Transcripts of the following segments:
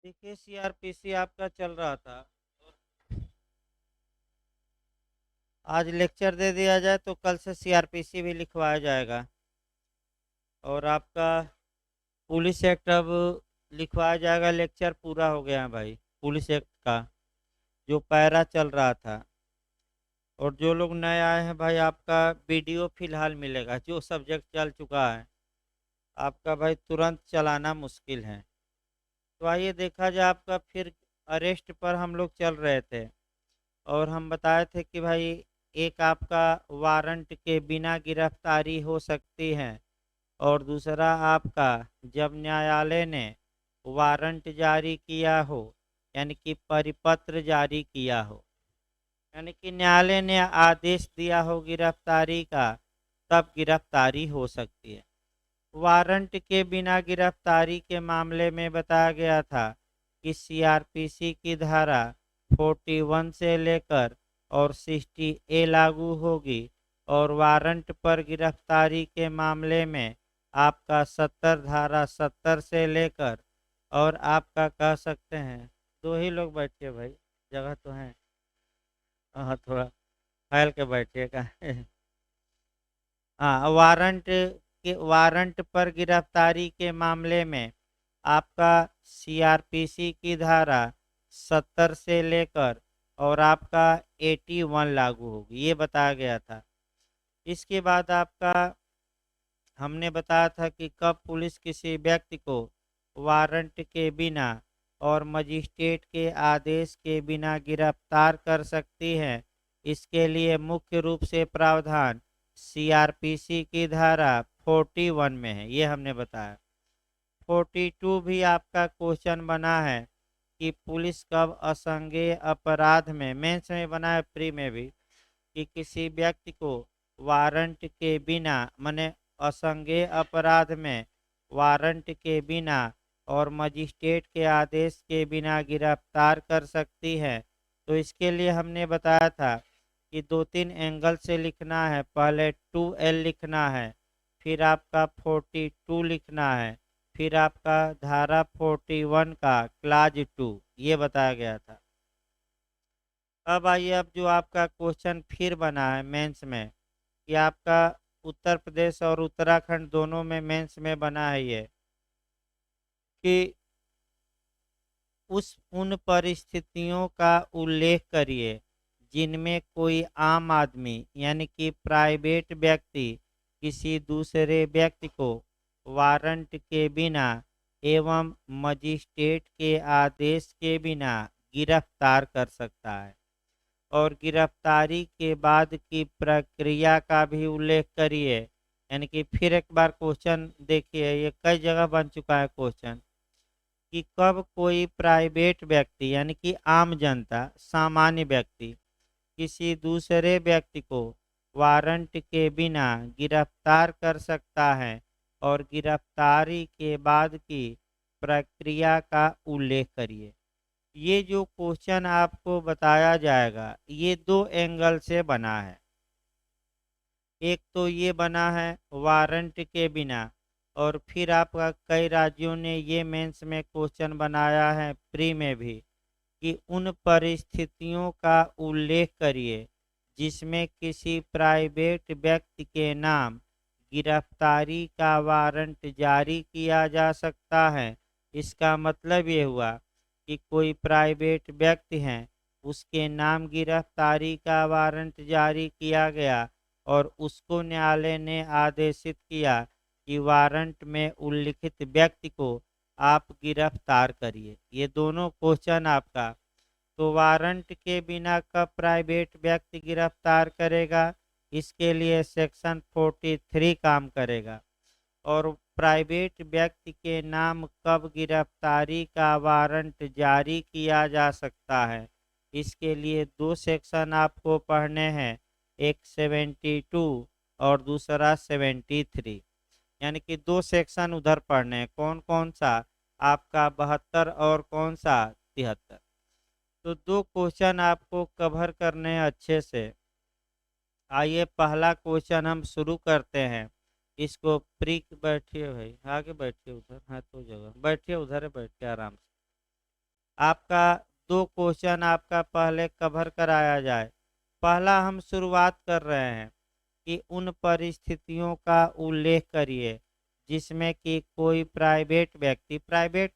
देखिए सीआरपीसी आपका चल रहा था। आज लेक्चर दे दिया जाए तो कल से सीआरपीसी भी लिखवाया जाएगा। और आपका पुलिस एक्ट अब लिखवाया जाएगा। लेक्चर पूरा हो गया है भाई, पुलिस एक्ट का जो पैरा चल रहा था। और जो लोग नए आए हैं भाई, आपका वीडियो फिलहाल मिलेगा। जो सब्जेक्ट चल चुका है आपका भाई तुरंत चलाना मुश्किल है। तो आइए देखा जाए। आपका फिर अरेस्ट पर हम लोग चल रहे थे और हम बताए थे कि भाई एक आपका वारंट के बिना गिरफ्तारी हो सकती है, और दूसरा आपका जब न्यायालय ने वारंट जारी किया हो, यानी कि परिपत्र जारी किया हो, यानी कि न्यायालय ने आदेश दिया हो गिरफ्तारी का, तब गिरफ्तारी हो सकती है। वारंट के बिना गिरफ्तारी के मामले में बताया गया था कि सीआरपीसी की धारा 41 से लेकर और 60A लागू होगी। और वारंट पर गिरफ्तारी के मामले में आपका 70 धारा 70 से लेकर, और आपका कह सकते हैं। दो ही लोग बैठिए भाई, जगह तो है। हाँ थोड़ा फैल के बैठिएगा। हाँ, वारंट पर गिरफ्तारी के मामले में आपका सीआरपीसी की धारा 70 से लेकर और आपका 81 लागू होगी, ये बताया गया था। इसके बाद आपका हमने बताया था कि कब पुलिस किसी व्यक्ति को वारंट के बिना और मजिस्ट्रेट के आदेश के बिना गिरफ्तार कर सकती है। इसके लिए मुख्य रूप से प्रावधान सीआरपीसी की धारा 41 में है, ये हमने बताया। 42 भी आपका क्वेश्चन बना है कि पुलिस कब असंज्ञेय अपराध में, मेंस में बना है, प्री में भी, कि किसी व्यक्ति को वारंट के बिना, माने असंज्ञेय अपराध में वारंट के बिना और मजिस्ट्रेट के आदेश के बिना गिरफ्तार कर सकती है। तो इसके लिए हमने बताया था कि दो तीन एंगल से लिखना है। पहले 2L लिखना है, फिर आपका 42 लिखना है, फिर आपका धारा 41 का क्लाज 2, ये बताया गया था। अब आइए, अब जो आपका क्वेश्चन फिर बना है मेंस में, कि आपका उत्तर प्रदेश और उत्तराखंड दोनों में मेंस में बना है ये, कि उन परिस्थितियों का उल्लेख करिए जिनमें कोई आम आदमी, यानी कि प्राइवेट व्यक्ति, किसी दूसरे व्यक्ति को वारंट के बिना एवं मजिस्ट्रेट के आदेश के बिना गिरफ्तार कर सकता है। और गिरफ्तारी के बाद की प्रक्रिया का भी उल्लेख करिए। यानी कि फिर एक बार क्वेश्चन देखिए, ये कई जगह बन चुका है क्वेश्चन, कि कब कोई प्राइवेट व्यक्ति, यानी कि आम जनता, सामान्य व्यक्ति, किसी दूसरे व्यक्ति को वारंट के बिना गिरफ्तार कर सकता है, और गिरफ्तारी के बाद की प्रक्रिया का उल्लेख करिए। ये जो क्वेश्चन आपको बताया जाएगा ये दो एंगल से बना है। एक तो ये बना है वारंट के बिना, और फिर आपका कई राज्यों ने ये मेंस में क्वेश्चन बनाया है, प्री में भी, कि उन परिस्थितियों का उल्लेख करिए जिसमें किसी प्राइवेट व्यक्ति के नाम गिरफ्तारी का वारंट जारी किया जा सकता है। इसका मतलब ये हुआ कि कोई प्राइवेट व्यक्ति हैं, उसके नाम गिरफ्तारी का वारंट जारी किया गया, और उसको न्यायालय ने आदेशित किया कि वारंट में उल्लिखित व्यक्ति को आप गिरफ्तार करिए। ये दोनों क्वेश्चन आपका। तो वारंट के बिना कब प्राइवेट व्यक्ति गिरफ्तार करेगा, इसके लिए सेक्शन 43 काम करेगा। और प्राइवेट व्यक्ति के नाम कब गिरफ्तारी का वारंट जारी किया जा सकता है, इसके लिए दो सेक्शन आपको पढ़ने हैं, एक 72 और दूसरा 73। यानी कि दो सेक्शन उधर पढ़ने हैं। कौन कौन सा? आपका 72 और कौन सा? 73। तो दो क्वेश्चन आपको कवर करने हैं अच्छे से। आइए पहला क्वेश्चन हम शुरू करते हैं। इसको प्री, बैठिए भाई, आगे बैठिए, उधर है तो जगह, बैठिए, उधर है, बैठिए आराम से। आपका दो क्वेश्चन आपका पहले कवर कराया जाए। पहला हम शुरुआत कर रहे हैं कि उन परिस्थितियों का उल्लेख करिए जिसमें कि कोई प्राइवेट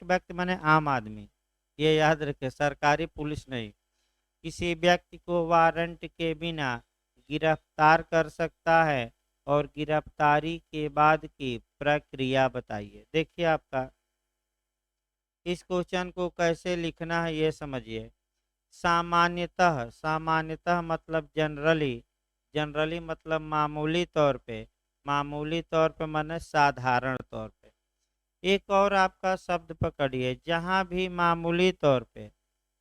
व्यक्ति माने आम आदमी, ये याद रखें, सरकारी पुलिस नहीं, किसी व्यक्ति को वारंट के बिना गिरफ्तार कर सकता है और गिरफ्तारी के बाद की प्रक्रिया बताइए। देखिए आपका इस क्वेश्चन को कैसे लिखना है ये समझिए। सामान्यतः, सामान्यतः मतलब जनरली, जनरली मतलब मामूली तौर पे, मामूली तौर पे माने साधारण तौर पे। एक और आपका शब्द पकड़िए, जहाँ भी मामूली तौर पे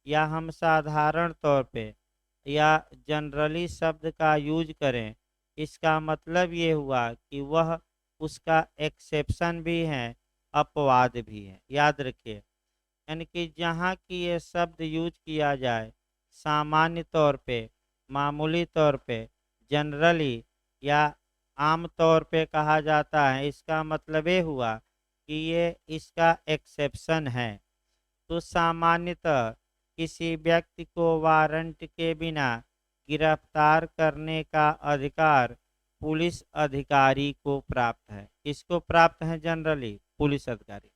या हम साधारण तौर पे या जनरली शब्द का यूज करें, इसका मतलब ये हुआ कि वह उसका एक्सेप्शन भी है, अपवाद भी है। याद रखिए, यानी कि जहाँ की ये शब्द यूज किया जाए सामान्य तौर पे, मामूली तौर पे, जनरली या आम तौर पे कहा जाता है, इसका मतलब ये हुआ कि ये इसका एक्सेप्शन है। तो सामान्यतः किसी व्यक्ति को वारंट के बिना गिरफ्तार करने का अधिकार पुलिस अधिकारी को प्राप्त है। किसको प्राप्त है? जनरली पुलिस अधिकारी।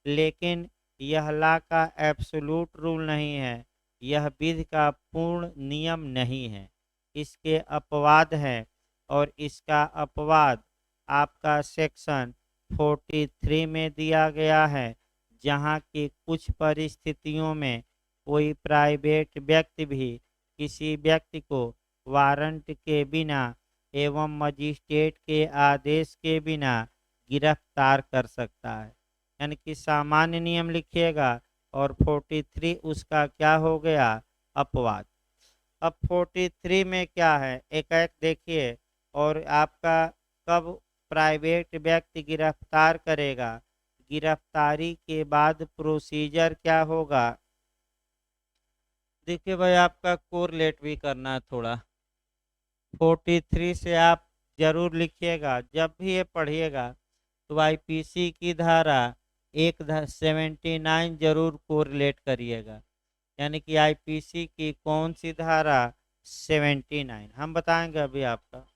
लेकिन यह लॉ का एब्सोल्यूट रूल नहीं है, यह विधि का पूर्ण नियम नहीं है, इसके अपवाद हैं। और इसका अपवाद आपका सेक्शन 43 में दिया गया है, जहाँ की कुछ परिस्थितियों में कोई प्राइवेट व्यक्ति भी किसी व्यक्ति को वारंट के बिना एवं मजिस्ट्रेट के आदेश के बिना गिरफ्तार कर सकता है। यानी कि सामान्य नियम लिखिएगा और 43 उसका क्या हो गया? अपवाद। अब 43 में क्या है, एक एक देखिए। और आपका कब प्राइवेट व्यक्ति गिरफ्तार करेगा, गिरफ्तारी के बाद प्रोसीजर क्या होगा। देखिए भाई, आपका कोरिलेट भी करना है थोड़ा। 43 से आप जरूर लिखिएगा, जब भी ये पढ़िएगा तो आईपीसी की धारा 179 जरूर कोरिलेट करिएगा। यानी कि आईपीसी की कौन सी धारा? 79 हम बताएंगे अभी आपका।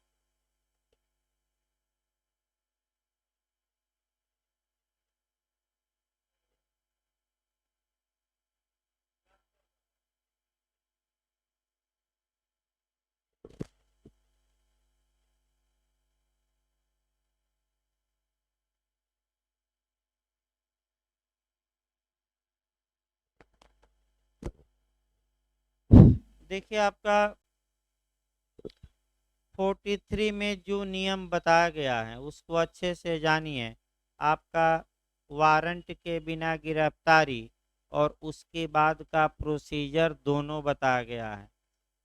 देखिए आपका 43 में जो नियम बताया गया है उसको अच्छे से जानिए। आपका वारंट के बिना गिरफ्तारी और उसके बाद का प्रोसीजर दोनों बताया गया है।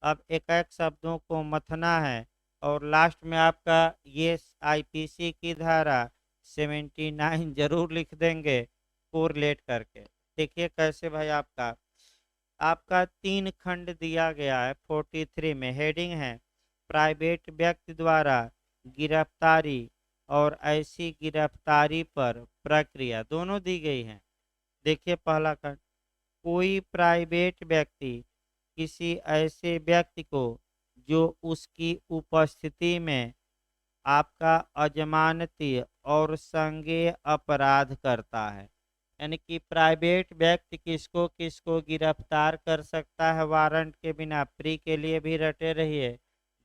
अब एक एक शब्दों को मथना है और लास्ट में आपका ये आईपीसी की धारा 79 जरूर लिख देंगे कोरिलेट करके। देखिए कैसे भाई, आपका 3 खंड दिया गया है 43 में। हेडिंग है प्राइवेट व्यक्ति द्वारा गिरफ्तारी और ऐसी गिरफ्तारी पर प्रक्रिया, दोनों दी गई है। देखिए पहला खंड, कोई प्राइवेट व्यक्ति किसी ऐसे व्यक्ति को जो उसकी उपस्थिति में आपका अजमानती और संज्ञेय अपराध करता है। यानी कि प्राइवेट व्यक्ति किसको किसको गिरफ्तार कर सकता है वारंट के बिना? प्री के लिए भी रटे रहिए।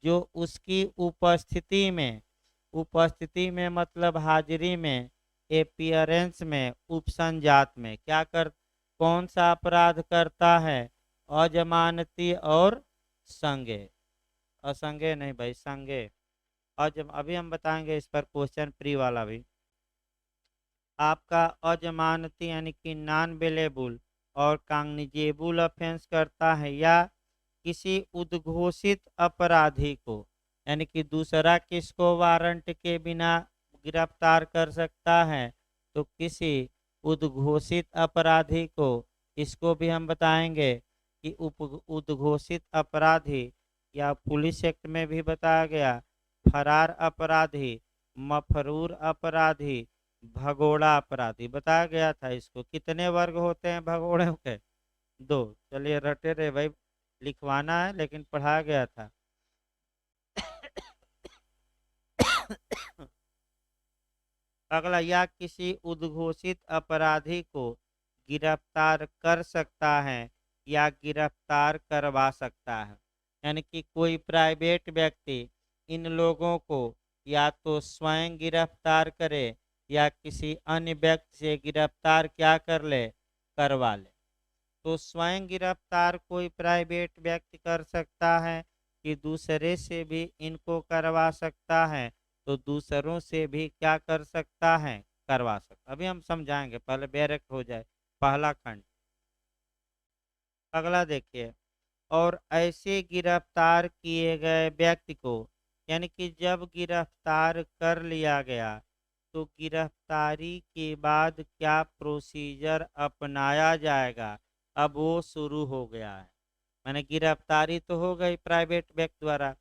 जो उसकी उपस्थिति में, उपस्थिति में मतलब हाजिरी में, एपियरेंस में, उपसंजात में क्या कर, कौन सा अपराध करता है? अजमानती और संज्ञेय। असंज्ञेय नहीं भाई, संज्ञेय। और जब अभी हम बताएंगे इस पर क्वेश्चन प्री वाला भी। आपका अजमानती यानी कि नॉन बेलेबल और कांग्निजेबल ऑफेंस करता है, या किसी उद्घोषित अपराधी को, यानी कि दूसरा किसको वारंट के बिना गिरफ्तार कर सकता है? तो किसी उद्घोषित अपराधी को। इसको भी हम बताएंगे कि उद्घोषित अपराधी या पुलिस एक्ट में भी बताया गया, फरार अपराधी, मफरूर अपराधी, भगोड़ा अपराधी बताया गया था। इसको कितने वर्ग होते हैं भगोड़ों के? दो। चलिए रटे रहे भाई, लिखवाना है लेकिन पढ़ा गया था। अगला, या किसी उद्घोषित अपराधी को गिरफ्तार कर सकता है या गिरफ्तार करवा सकता है। यानी कि कोई प्राइवेट व्यक्ति इन लोगों को या तो स्वयं गिरफ्तार करे या किसी अन्य व्यक्ति से गिरफ्तार क्या कर ले, करवा ले। तो स्वयं गिरफ्तार कोई प्राइवेट व्यक्ति कर सकता है कि दूसरे से भी इनको करवा सकता है, तो दूसरों से भी क्या कर सकता है, करवा सकता। अभी हम समझाएंगे, पहले बैरक हो जाए पहला खंड। अगला देखिए, और ऐसे गिरफ्तार किए गए व्यक्ति को, यानी कि जब गिरफ्तार कर लिया गया तो गिरफ्तारी के बाद क्या प्रोसीजर अपनाया जाएगा, अब वो शुरू हो गया है। मैंने गिरफ्तारी तो हो गई प्राइवेट व्यक्ति द्वारा,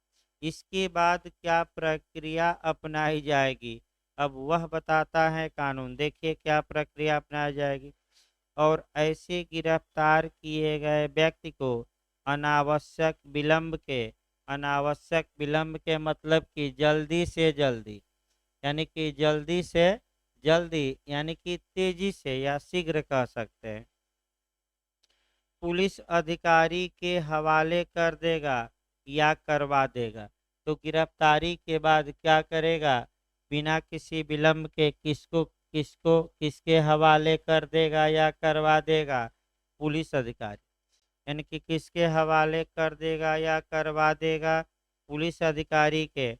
इसके बाद क्या प्रक्रिया अपनाई जाएगी, अब वह बताता है कानून। देखिए क्या प्रक्रिया अपनाई जाएगी। और ऐसे गिरफ्तार किए गए व्यक्ति को अनावश्यक विलंब के, अनावश्यक विलंब के मतलब कि जल्दी से जल्दी, यानी कि जल्दी से जल्दी, यानी कि तेजी से या शीघ्र कह सकते हैं, पुलिस अधिकारी के हवाले कर देगा या करवा देगा। तो गिरफ्तारी के बाद क्या करेगा, बिना किसी विलंब के किसको किसको किसके हवाले कर देगा या करवा देगा, पुलिस अधिकारी। यानी कि किसके हवाले कर देगा या करवा देगा, पुलिस अधिकारी के।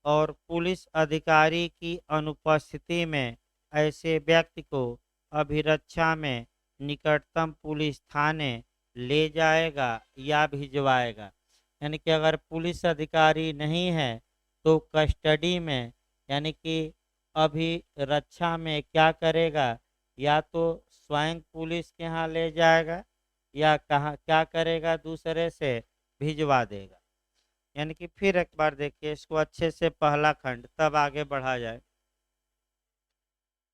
और पुलिस अधिकारी की अनुपस्थिति में ऐसे व्यक्ति को अभिरक्षा में निकटतम पुलिस थाने ले जाएगा या भिजवाएगा। यानी कि अगर पुलिस अधिकारी नहीं है तो कस्टडी में, यानी कि अभिरक्षा में क्या करेगा, या तो स्वयं पुलिस के यहाँ ले जाएगा या कहाँ क्या करेगा, दूसरे से भिजवा देगा। यानी कि फिर एक बार देखिए इसको अच्छे से, पहला खंड, तब आगे बढ़ा जाए।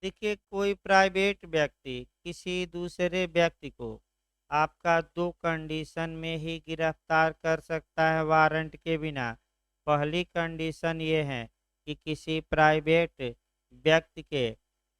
देखिए कोई प्राइवेट व्यक्ति किसी दूसरे व्यक्ति को आपका दो कंडीशन में ही गिरफ्तार कर सकता है वारंट के बिना। पहली कंडीशन ये है कि किसी प्राइवेट व्यक्ति के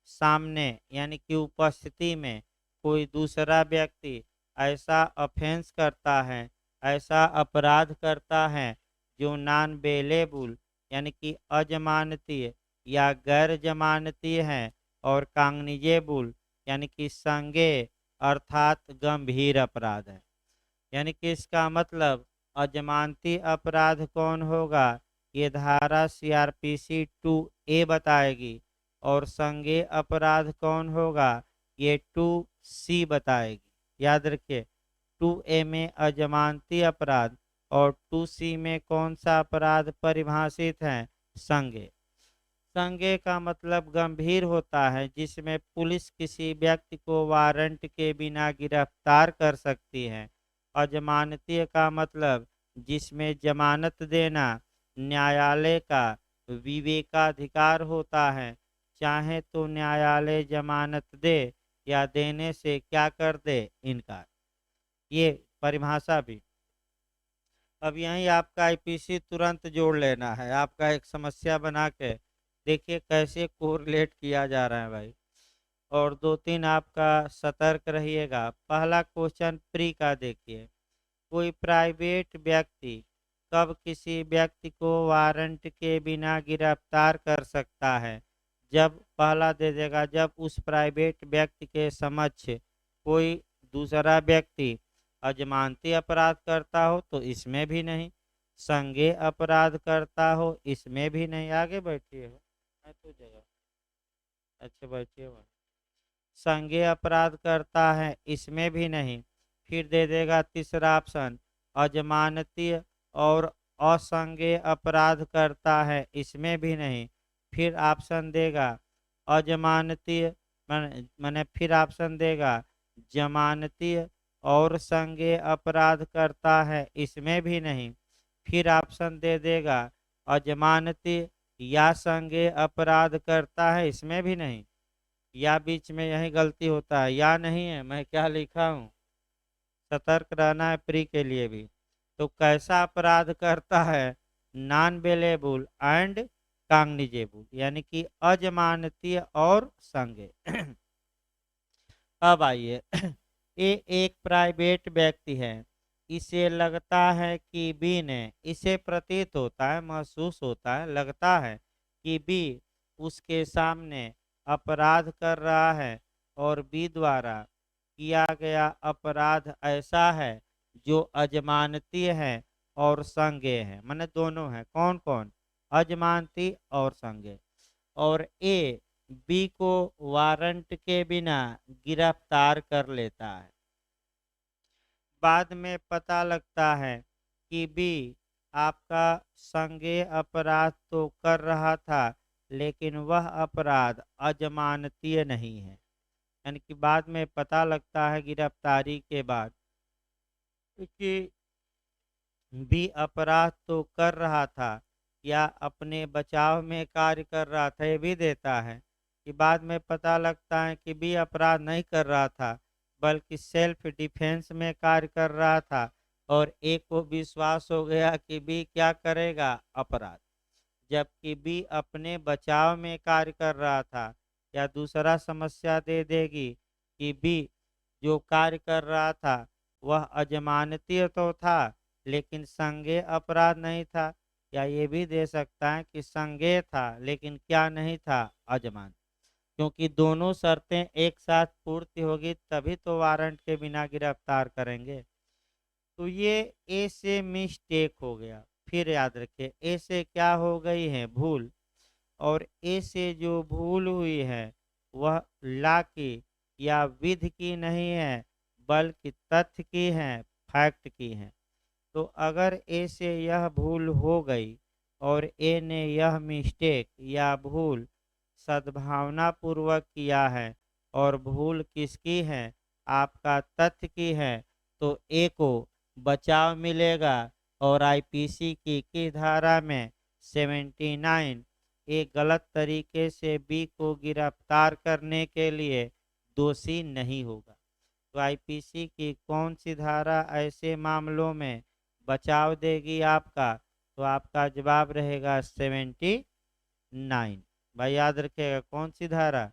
सामने, यानी कि उपस्थिति में, कोई दूसरा व्यक्ति ऐसा ऑफेंस करता है, ऐसा अपराध करता है जो नॉन बेलेबल, यानी कि अजमानतीय या गैर जमानती है, और कांगनिजेबल, यानी कि संज्ञेय अर्थात गंभीर अपराध है। यानी कि इसका मतलब अजमानती अपराध कौन होगा, ये धारा सीआरपीसी 2A बताएगी। और संज्ञेय अपराध कौन होगा, ये 2C बताएगी। याद रखिए 2A में अजमानती अपराध और 2C में कौन सा अपराध परिभाषित है, संज्ञेय। संज्ञेय का मतलब गंभीर होता है, जिसमें पुलिस किसी व्यक्ति को वारंट के बिना गिरफ्तार कर सकती है। अजमानतीय का मतलब जिसमें जमानत देना न्यायालय का विवेकाधिकार होता है, चाहे तो न्यायालय जमानत दे या देने से क्या कर दे, इनकार। ये परिभाषा भी। अब यहीं आपका आईपीसी तुरंत जोड़ लेना है, आपका एक समस्या बना के देखिए कैसे कोरिलेट किया जा रहा है भाई। और दो तीन आपका सतर्क रहिएगा। पहला क्वेश्चन प्री का देखिए, कोई प्राइवेट व्यक्ति कब किसी व्यक्ति को वारंट के बिना गिरफ्तार कर सकता है, जब पहला दे देगा जब उस प्राइवेट व्यक्ति के समक्ष कोई दूसरा व्यक्ति अजमानती अपराध करता हो, तो इसमें भी नहीं। संज्ञेय अपराध करता हो, इसमें भी नहीं। आगे बैठिए हो, मैं तो जगह, अच्छा बैठिए वहाँ। संज्ञेय अपराध करता है, इसमें भी नहीं। फिर दे देगा तीसरा ऑप्शन, अजमानती और असंज्ञेय अपराध करता है, इसमें भी नहीं। फिर ऑप्शन देगा अजमानती, मैंने फिर ऑप्शन देगा जमानती और संज्ञेय अपराध करता है, इसमें भी नहीं। फिर ऑप्शन दे देगा अजमानती या संज्ञेय अपराध करता है, इसमें भी नहीं। या बीच में यही गलती होता है, या नहीं है, मैं क्या लिखा हूँ, सतर्क रहना है प्री के लिए भी। तो कैसा अपराध करता है? नॉन बेलेबल एंड कॉग्निजेबल, यानी कि अजमानतीय और संज्ञेय। अब आइए, ये एक प्राइवेट व्यक्ति है, इसे लगता है कि बी ने, इसे प्रतीत होता है, महसूस होता है, लगता है कि बी उसके सामने अपराध कर रहा है और बी द्वारा किया गया अपराध ऐसा है जो अजमानतीय है और संज्ञेय है। माने दोनों है, कौन कौन? अजमानती और संज्ञेय। और ए बी को वारंट के बिना गिरफ्तार कर लेता है। बाद में पता लगता है कि बी आपका संज्ञेय अपराध तो कर रहा था, लेकिन वह अपराध अजमानतीय नहीं है। यानी कि बाद में पता लगता है गिरफ्तारी के बाद कि भी अपराध तो कर रहा था या अपने बचाव में कार्य कर रहा था, ये भी देता है कि बाद में पता लगता है कि भी अपराध नहीं कर रहा था, बल्कि सेल्फ डिफेंस में कार्य कर रहा था। और ए को विश्वास हो गया कि बी क्या करेगा? अपराध। जबकि बी अपने बचाव में कार्य कर रहा था। या दूसरा समस्या दे देगी कि बी जो कार्य कर रहा था वह अजमानतीय तो था, लेकिन संज्ञेय अपराध नहीं था। या ये भी दे सकता है कि संज्ञेय था लेकिन क्या नहीं था? अजमान। क्योंकि दोनों शर्तें एक साथ पूर्ति होगी तभी तो वारंट के बिना गिरफ्तार करेंगे। तो ये ए से मिस्टेक हो गया। फिर याद रखिए, ए से क्या हो गई है? भूल। और ए से जो भूल हुई है वह ला की या विधि की नहीं है, बल्कि तथ्य की है, फैक्ट की है। तो अगर ए से यह भूल हो गई और ए ने यह मिस्टेक या भूल सद्भावना पूर्वक किया है और भूल किसकी है? आपका तथ्य की है, तो ए को बचाव मिलेगा। और आईपीसी की धारा में 79 एक गलत तरीके से बी को गिरफ्तार करने के लिए दोषी नहीं होगा। तो आईपीसी की कौन सी धारा ऐसे मामलों में बचाव देगी आपका? तो आपका जवाब रहेगा 79। भाई याद रखिएगा, कौन सी धारा?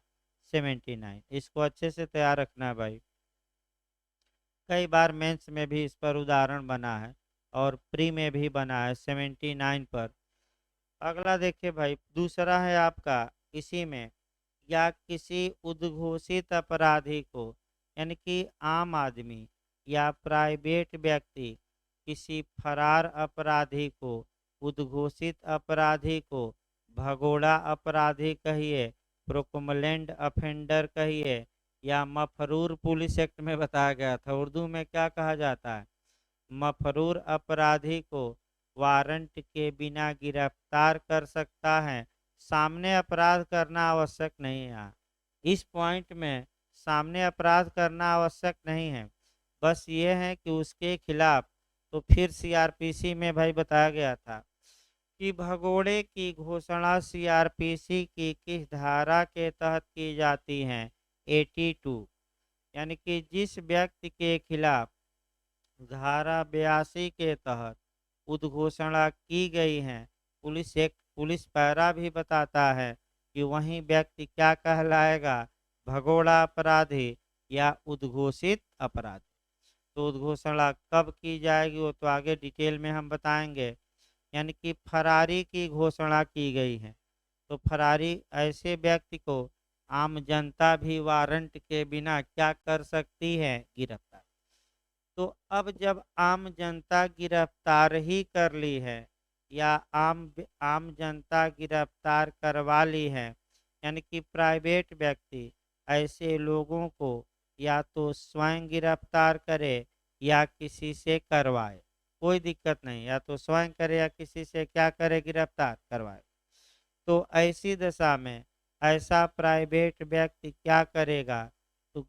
79। इसको अच्छे से तैयार रखना है भाई। कई बार मेंस में भी इस पर उदाहरण बना है और प्री में भी बना है 79 पर। अगला देखिए भाई, दूसरा है आपका इसी में, या किसी उद्घोषित अपराधी को, यानी कि आम आदमी या प्राइवेट व्यक्ति किसी फरार अपराधी को, उद्घोषित अपराधी को भगोड़ा अपराधी कहिए, प्रोकुमलेंट अफेंडर कहिए, या मफरूर पुलिस एक्ट में बताया गया था, उर्दू में क्या कहा जाता है? मफरूर अपराधी को वारंट के बिना गिरफ्तार कर सकता है। सामने अपराध करना आवश्यक नहीं है। इस पॉइंट में सामने अपराध करना आवश्यक नहीं है, बस ये है कि उसके खिलाफ, तो फिर सीआरपीसी में भाई बताया गया था कि भगोड़े की घोषणा सीआरपीसी की किस धारा के तहत की जाती है? 82। यानी कि जिस व्यक्ति के खिलाफ धारा 82 के तहत उद्घोषणा की गई है, पुलिस एक पुलिस पैरा भी बताता है कि वही व्यक्ति क्या कहलाएगा? भगोड़ा अपराधी या उद्घोषित अपराधी। तो उद्घोषणा कब की जाएगी वो तो आगे डिटेल में हम बताएंगे। यानी कि फरारी की घोषणा की गई है, तो फरारी ऐसे व्यक्ति को आम जनता भी वारंट के बिना क्या कर सकती है? गिरफ्तार। तो अब जब आम जनता गिरफ्तार ही कर ली है या आम जनता गिरफ्तार करवा ली है, यानी कि प्राइवेट व्यक्ति ऐसे लोगों को या तो स्वयं गिरफ्तार करे या किसी से करवाए, कोई दिक्कत नहीं, या तो स्वयं करे या किसी से क्या करे? गिरफ्तार करवाए। तो ऐसी दशा में ऐसा प्राइवेट व्यक्ति क्या करेगा? तो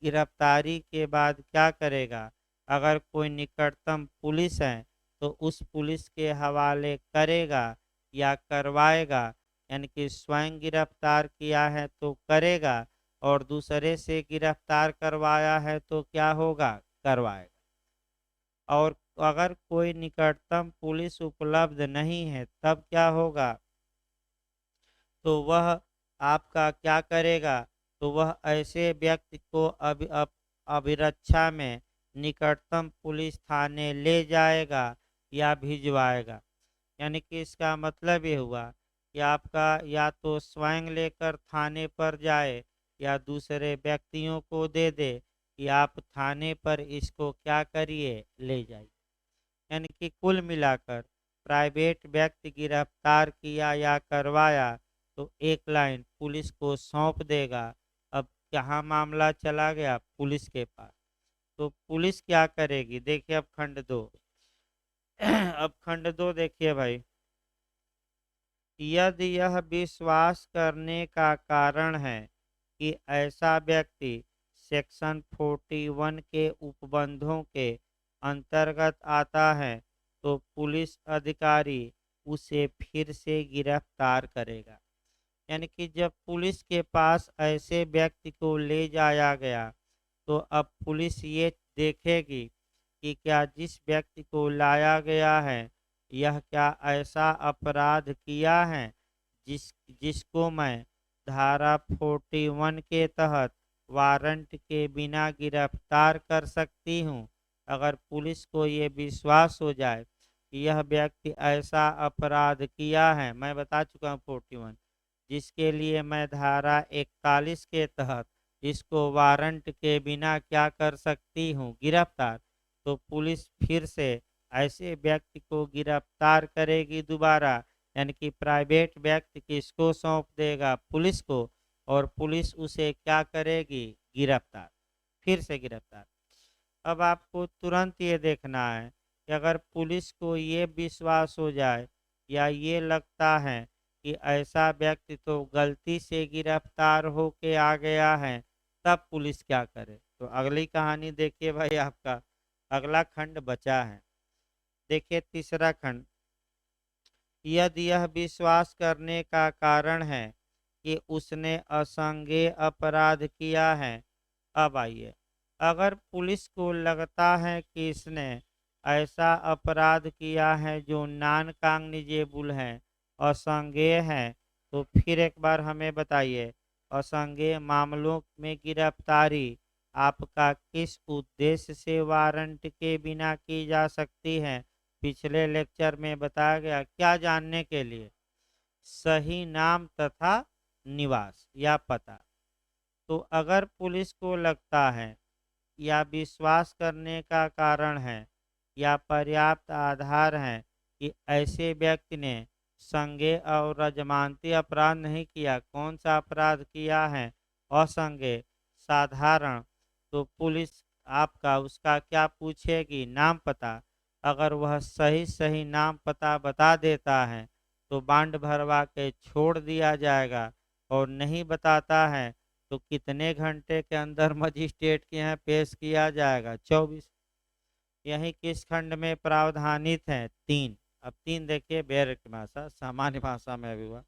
गिरफ्तारी के बाद क्या करेगा? अगर कोई निकटतम पुलिस है तो उस पुलिस के हवाले करेगा या करवाएगा। यानी कि स्वयं गिरफ्तार किया है तो करेगा, और दूसरे से गिरफ्तार करवाया है तो क्या होगा? करवाएगा। और अगर कोई निकटतम पुलिस उपलब्ध नहीं है तब क्या होगा, तो वह आपका क्या करेगा, तो वह ऐसे व्यक्ति को अभिरक्षा में निकटतम पुलिस थाने ले जाएगा या भिजवाएगा। यानी कि इसका मतलब ये हुआ कि आपका या तो स्वयं लेकर थाने पर जाए या दूसरे व्यक्तियों को दे दे कि आप थाने पर इसको क्या करिए, ले जाइए। यानी कि कुल मिलाकर प्राइवेट व्यक्ति गिरफ्तार किया या करवाया तो एक लाइन पुलिस को सौंप देगा। अब यहाँ मामला चला गया पुलिस के पास, तो पुलिस क्या करेगी, देखिए अब खंड दो। अब खंड दो देखिए भाई, यदि यह विश्वास करने का कारण है कि ऐसा व्यक्ति सेक्शन 41 के उपबंधों के अंतर्गत आता है तो पुलिस अधिकारी उसे फिर से गिरफ्तार करेगा। यानी कि जब पुलिस के पास ऐसे व्यक्ति को ले जाया गया तो अब पुलिस ये देखेगी कि क्या जिस व्यक्ति को लाया गया है यह क्या ऐसा अपराध किया है जिसको मैं धारा 41 के तहत वारंट के बिना गिरफ्तार कर सकती हूँ। अगर पुलिस को ये विश्वास हो जाए कि यह व्यक्ति ऐसा अपराध किया है, मैं बता चुका हूँ 41, जिसके लिए मैं धारा 41 के तहत इसको वारंट के बिना क्या कर सकती हूँ, गिरफ्तार, तो पुलिस फिर से ऐसे व्यक्ति को गिरफ्तार करेगी दोबारा। यानी कि प्राइवेट व्यक्ति किसको सौंप देगा, पुलिस को, और पुलिस उसे क्या करेगी, गिरफ्तार, फिर से गिरफ्तार। अब आपको तुरंत ये देखना है कि अगर पुलिस को ये विश्वास हो जाए या ये लगता है कि ऐसा व्यक्ति तो गलती से गिरफ्तार होके आ गया है, तब पुलिस क्या करे। तो अगली कहानी देखिए भाई, आपका अगला खंड बचा है। देखिए तीसरा खंड, यदि यह विश्वास करने का कारण है कि उसने असंज्ञेय अपराध किया है। अब आइए, अगर पुलिस को लगता है कि इसने ऐसा अपराध किया है जो नॉन कॉग्निजेबल है, असंज्ञेय है, तो फिर एक बार हमें बताइए, असंज्ञेय मामलों में गिरफ्तारी आपका किस उद्देश्य से वारंट के बिना की जा सकती है। पिछले लेक्चर में बताया गया, क्या जानने के लिए, सही नाम तथा निवास या पता। तो अगर पुलिस को लगता है या विश्वास करने का कारण है या पर्याप्त आधार है कि ऐसे व्यक्ति ने संज्ञेय और जमानती अपराध नहीं किया, कौन सा अपराध किया है, असंज्ञेय, साधारण, तो पुलिस आपका उसका क्या पूछेगी, नाम पता। अगर वह सही सही नाम पता बता देता है तो बांड भरवा के छोड़ दिया जाएगा, और नहीं बताता है तो कितने घंटे के अंदर मजिस्ट्रेट के यहाँ पेश किया जाएगा, 24। यही किस खंड में प्रावधानित है, 3। अब 3 देखिए, बेर की भाषा, सामान्य भाषा में अभी हुआ,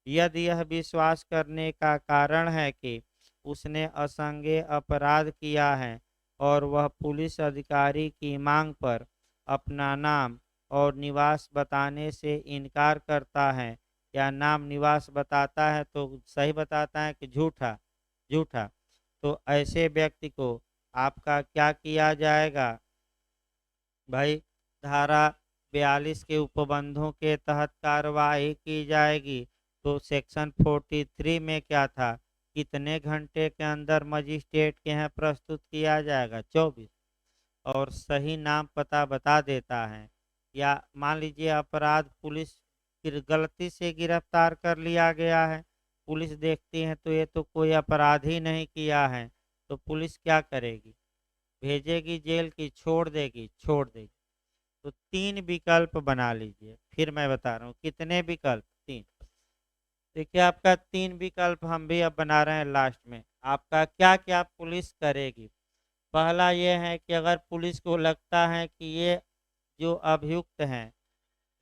यदि यह विश्वास करने का कारण है कि उसने असंज्ञेय अपराध किया है और वह पुलिस अधिकारी की मांग पर अपना नाम और निवास बताने से इनकार करता है, या नाम निवास बताता है तो सही बताता है कि झूठा, झूठा, तो ऐसे व्यक्ति को आपका क्या किया जाएगा भाई, धारा 42 के उपबंधों के तहत कार्रवाई की जाएगी। तो सेक्शन 43 में क्या था, कितने घंटे के अंदर मजिस्ट्रेट के यहाँ प्रस्तुत किया जाएगा, 24। और सही नाम पता बता देता है, या मान लीजिए अपराध पुलिस फिर गलती से गिरफ्तार कर लिया गया है, पुलिस देखती है तो ये तो कोई अपराध ही नहीं किया है, तो पुलिस क्या करेगी, भेजेगी जेल की, छोड़ देगी, छोड़ देगी। तो 3 विकल्प बना लीजिए, फिर मैं बता रहा हूँ कितने विकल्प, 3। देखिए आपका 3 विकल्प हम भी अब बना रहे हैं लास्ट में, आपका क्या क्या पुलिस करेगी। पहला ये है कि अगर पुलिस को लगता है कि ये जो अभियुक्त हैं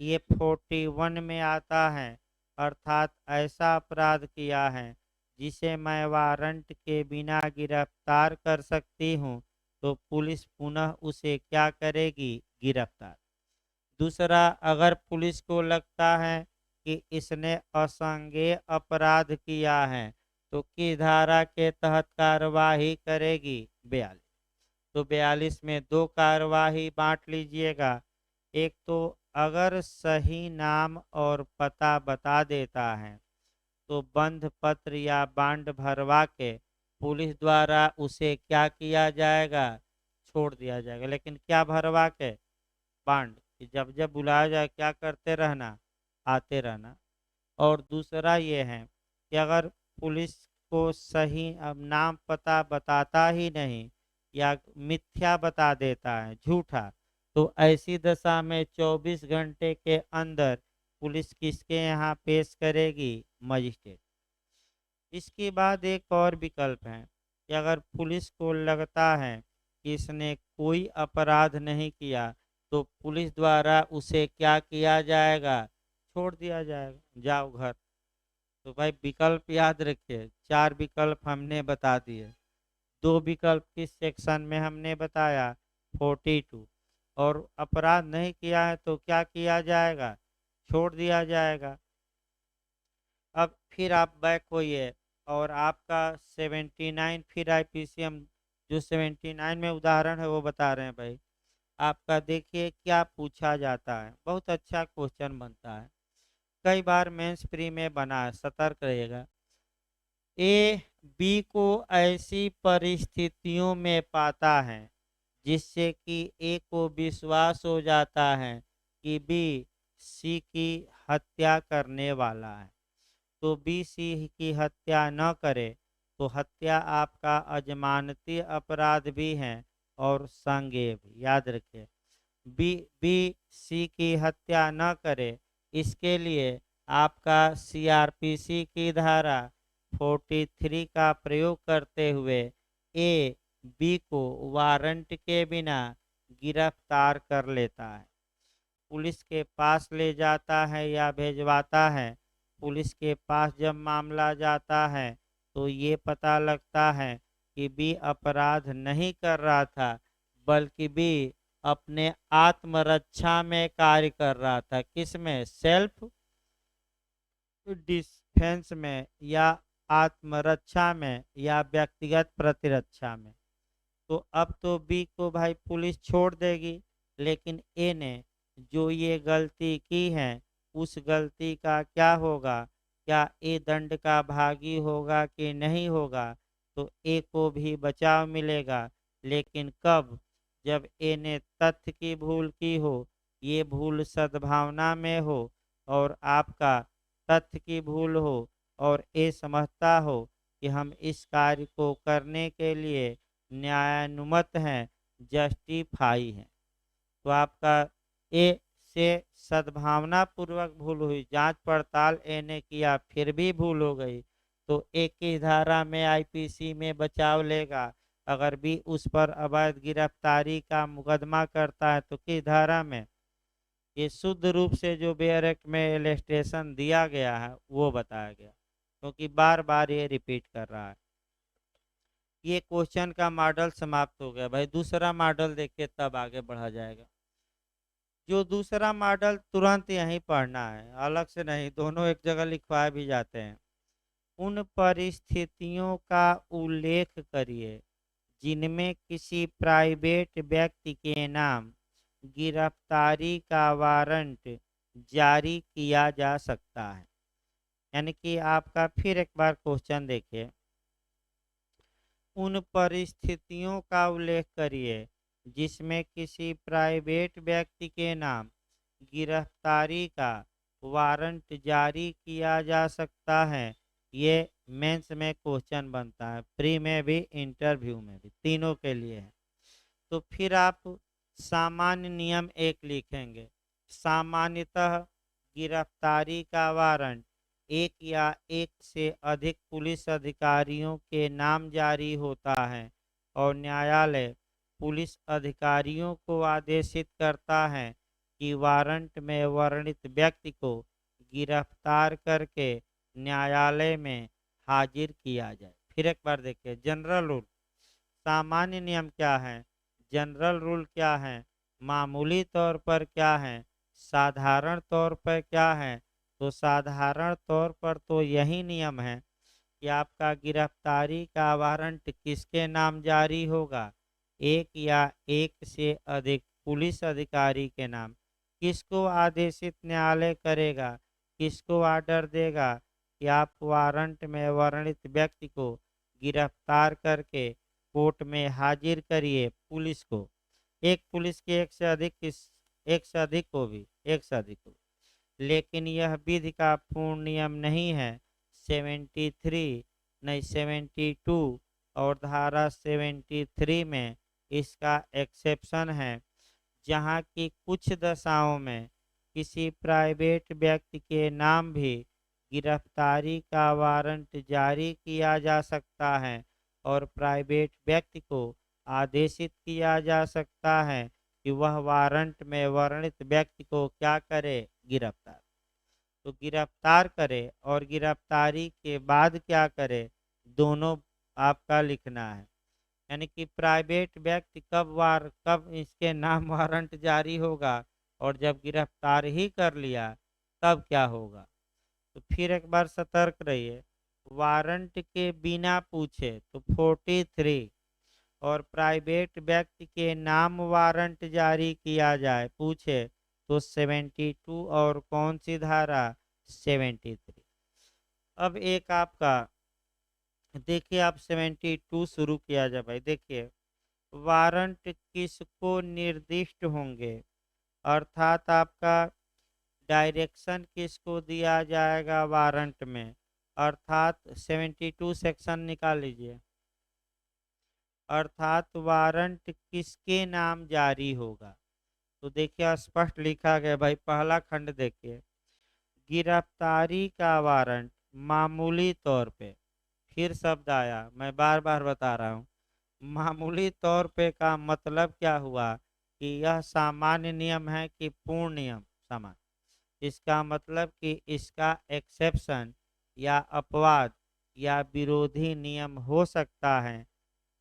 ये 41 में आता है, अर्थात ऐसा अपराध किया है जिसे मैं वारंट के बिना गिरफ्तार कर सकती हूँ, तो पुलिस पुनः उसे क्या करेगी? गिरफ्तार। दूसरा, अगर पुलिस को लगता है कि इसने असंज्ञेय अपराध किया है तो किस धारा के तहत कार्यवाही करेगी? 42। तो 42 में दो कार्यवाही बांट लीजिएगा। एक तो अगर सही नाम और पता बता देता है तो बंध पत्र या बांड भरवा के पुलिस द्वारा उसे क्या किया जाएगा? छोड़ दिया जाएगा। लेकिन क्या भरवा के? बांड, कि जब जब बुलाया जाए क्या करते रहना? आते रहना। और दूसरा ये है कि अगर पुलिस को सही अब नाम पता बताता ही नहीं या मिथ्या बता देता है, झूठा, तो ऐसी दशा में 24 घंटे के अंदर पुलिस किसके यहाँ पेश करेगी? मजिस्ट्रेट। इसके बाद एक और विकल्प है कि अगर पुलिस को लगता है कि इसने कोई अपराध नहीं किया तो पुलिस द्वारा उसे क्या किया जाएगा? छोड़ दिया जाएगा, जाओ घर। तो भाई विकल्प याद रखिए, चार विकल्प हमने बता दिए। दो विकल्प किस सेक्शन में हमने बताया? 42। और अपराध नहीं किया है तो क्या किया जाएगा? छोड़ दिया जाएगा। अब फिर आप बैक होइए और आपका 79, फिर आईपीसी हम जो 79 में उदाहरण है वो बता रहे हैं भाई। आपका देखिए क्या पूछा जाता है, बहुत अच्छा क्वेश्चन बनता है, कई बार मेंस प्री में बना है, सतर्क रहिएगा। ए बी को ऐसी परिस्थितियों में पाता है जिससे कि ए को विश्वास हो जाता है कि बी सी की हत्या करने वाला है, तो बी सी की हत्या न करे तो हत्या आपका अजमानती अपराध भी है और संज्ञेय भी। याद रखिए, बी बी सी की हत्या न करे इसके लिए आपका सीआरपीसी की धारा 43 का प्रयोग करते हुए ए बी को वारंट के बिना गिरफ्तार कर लेता है, पुलिस के पास ले जाता है या भेजवाता है। पुलिस के पास जब मामला जाता है तो ये पता लगता है कि बी अपराध नहीं कर रहा था बल्कि बी अपने आत्मरक्षा में कार्य कर रहा था। किसमें? सेल्फ डिफेंस में या आत्मरक्षा में या व्यक्तिगत प्रतिरक्षा में। तो अब तो बी को भाई पुलिस छोड़ देगी, लेकिन ए ने जो ये गलती की है उस गलती का क्या होगा? क्या ए दंड का भागी होगा कि नहीं होगा? तो ए को भी बचाव मिलेगा, लेकिन कब? जब ए ने तथ्य की भूल की हो, ये भूल सद्भावना में हो और आपका तथ्य की भूल हो और ए समझता हो कि हम इस कार्य को करने के लिए न्यायानुमत हैं, जस्टिफाई है। तो आपका ए से सद्भावना पूर्वक भूल हुई, जांच पड़ताल ए ने किया फिर भी भूल हो गई, तो ए की धारा में आईपीसी में बचाव लेगा। अगर भी उस पर अवैध गिरफ्तारी का मुकदमा करता है तो किस धारा में? ये शुद्ध रूप से जो बेयर एक्ट में इलस्ट्रेशन दिया गया है वो बताया गया, क्योंकि बार बार ये रिपीट कर रहा है। ये क्वेश्चन का मॉडल समाप्त हो गया भाई, दूसरा मॉडल देखिए तब आगे बढ़ा जाएगा। जो दूसरा मॉडल तुरंत यहीं पढ़ना है, अलग से नहीं, दोनों एक जगह लिखवाए भी जाते हैं। उन परिस्थितियों का उल्लेख करिए जिनमें किसी प्राइवेट व्यक्ति के नाम गिरफ्तारी का वारंट जारी किया जा सकता है। यानी कि आपका फिर एक बार क्वेश्चन देखिए, उन परिस्थितियों का उल्लेख करिए जिसमें किसी प्राइवेट व्यक्ति के नाम गिरफ्तारी का वारंट जारी किया जा सकता है। ये मेंस में क्वेश्चन बनता है, प्री में भी इंटरव्यू में भी, तीनों के लिए है। तो फिर आप सामान्य नियम एक लिखेंगे, सामान्यतः गिरफ्तारी का वारंट एक या एक से अधिक पुलिस अधिकारियों के नाम जारी होता है और न्यायालय पुलिस अधिकारियों को आदेशित करता है कि वारंट में वर्णित व्यक्ति को गिरफ्तार करके न्यायालय में हाजिर किया जाए। फिर एक बार देखिए, जनरल रूल, सामान्य नियम क्या है, जनरल रूल क्या है, मामूली तौर पर क्या है, साधारण तौर पर क्या है। तो साधारण तौर पर तो यही नियम है कि आपका गिरफ्तारी का वारंट किसके नाम जारी होगा, एक या एक से अधिक पुलिस अधिकारी के नाम। किसको आदेशित न्यायालय करेगा, किसको ऑर्डर देगा कि आप वारंट में वर्णित व्यक्ति को गिरफ्तार करके कोर्ट में हाजिर करिए। पुलिस को, एक पुलिस के एक से अधिक एक से अधिक को भी, एक से अधिक को। लेकिन यह विधि का पूर्ण नियम नहीं है। 73 नहीं 72 और धारा 73 में इसका एक्सेप्शन है, जहाँ की कुछ दशाओं में किसी प्राइवेट व्यक्ति के नाम भी गिरफ्तारी का वारंट जारी किया जा सकता है और प्राइवेट व्यक्ति को आदेशित किया जा सकता है कि वह वारंट में वर्णित व्यक्ति को क्या करे, गिरफ्तार। तो गिरफ्तार करे और गिरफ्तारी के बाद क्या करे, दोनों आपका लिखना है। यानी कि प्राइवेट व्यक्ति कब इसके नाम वारंट जारी होगा और जब गिरफ्तार ही कर लिया तब क्या होगा। तो फिर एक बार सतर्क रहिए। वारंट के बिना पूछे तो 43 और प्राइवेट व्यक्ति के नाम वारंट जारी किया जाए पूछे तो 72 और कौन सी धारा, 73। अब एक आपका देखिए, आप 72 शुरू किया जाए भाई। देखिए, वारंट किसको निर्दिष्ट होंगे, अर्थात आपका डायरेक्शन किसको दिया जाएगा वारंट में, अर्थात 72 सेक्शन निकाल लीजिए। अर्थात वारंट किसके नाम जारी होगा। तो देखिए स्पष्ट लिखा गया भाई, पहला खंड देखिए, गिरफ्तारी का वारंट मामूली तौर पे, फिर शब्द आया, मैं बार बार बता रहा हूँ, मामूली तौर पे का मतलब क्या हुआ कि यह सामान्य नियम है कि पूर्ण नियम सामान्य। इसका मतलब कि इसका एक्सेप्शन या अपवाद या विरोधी नियम हो सकता है।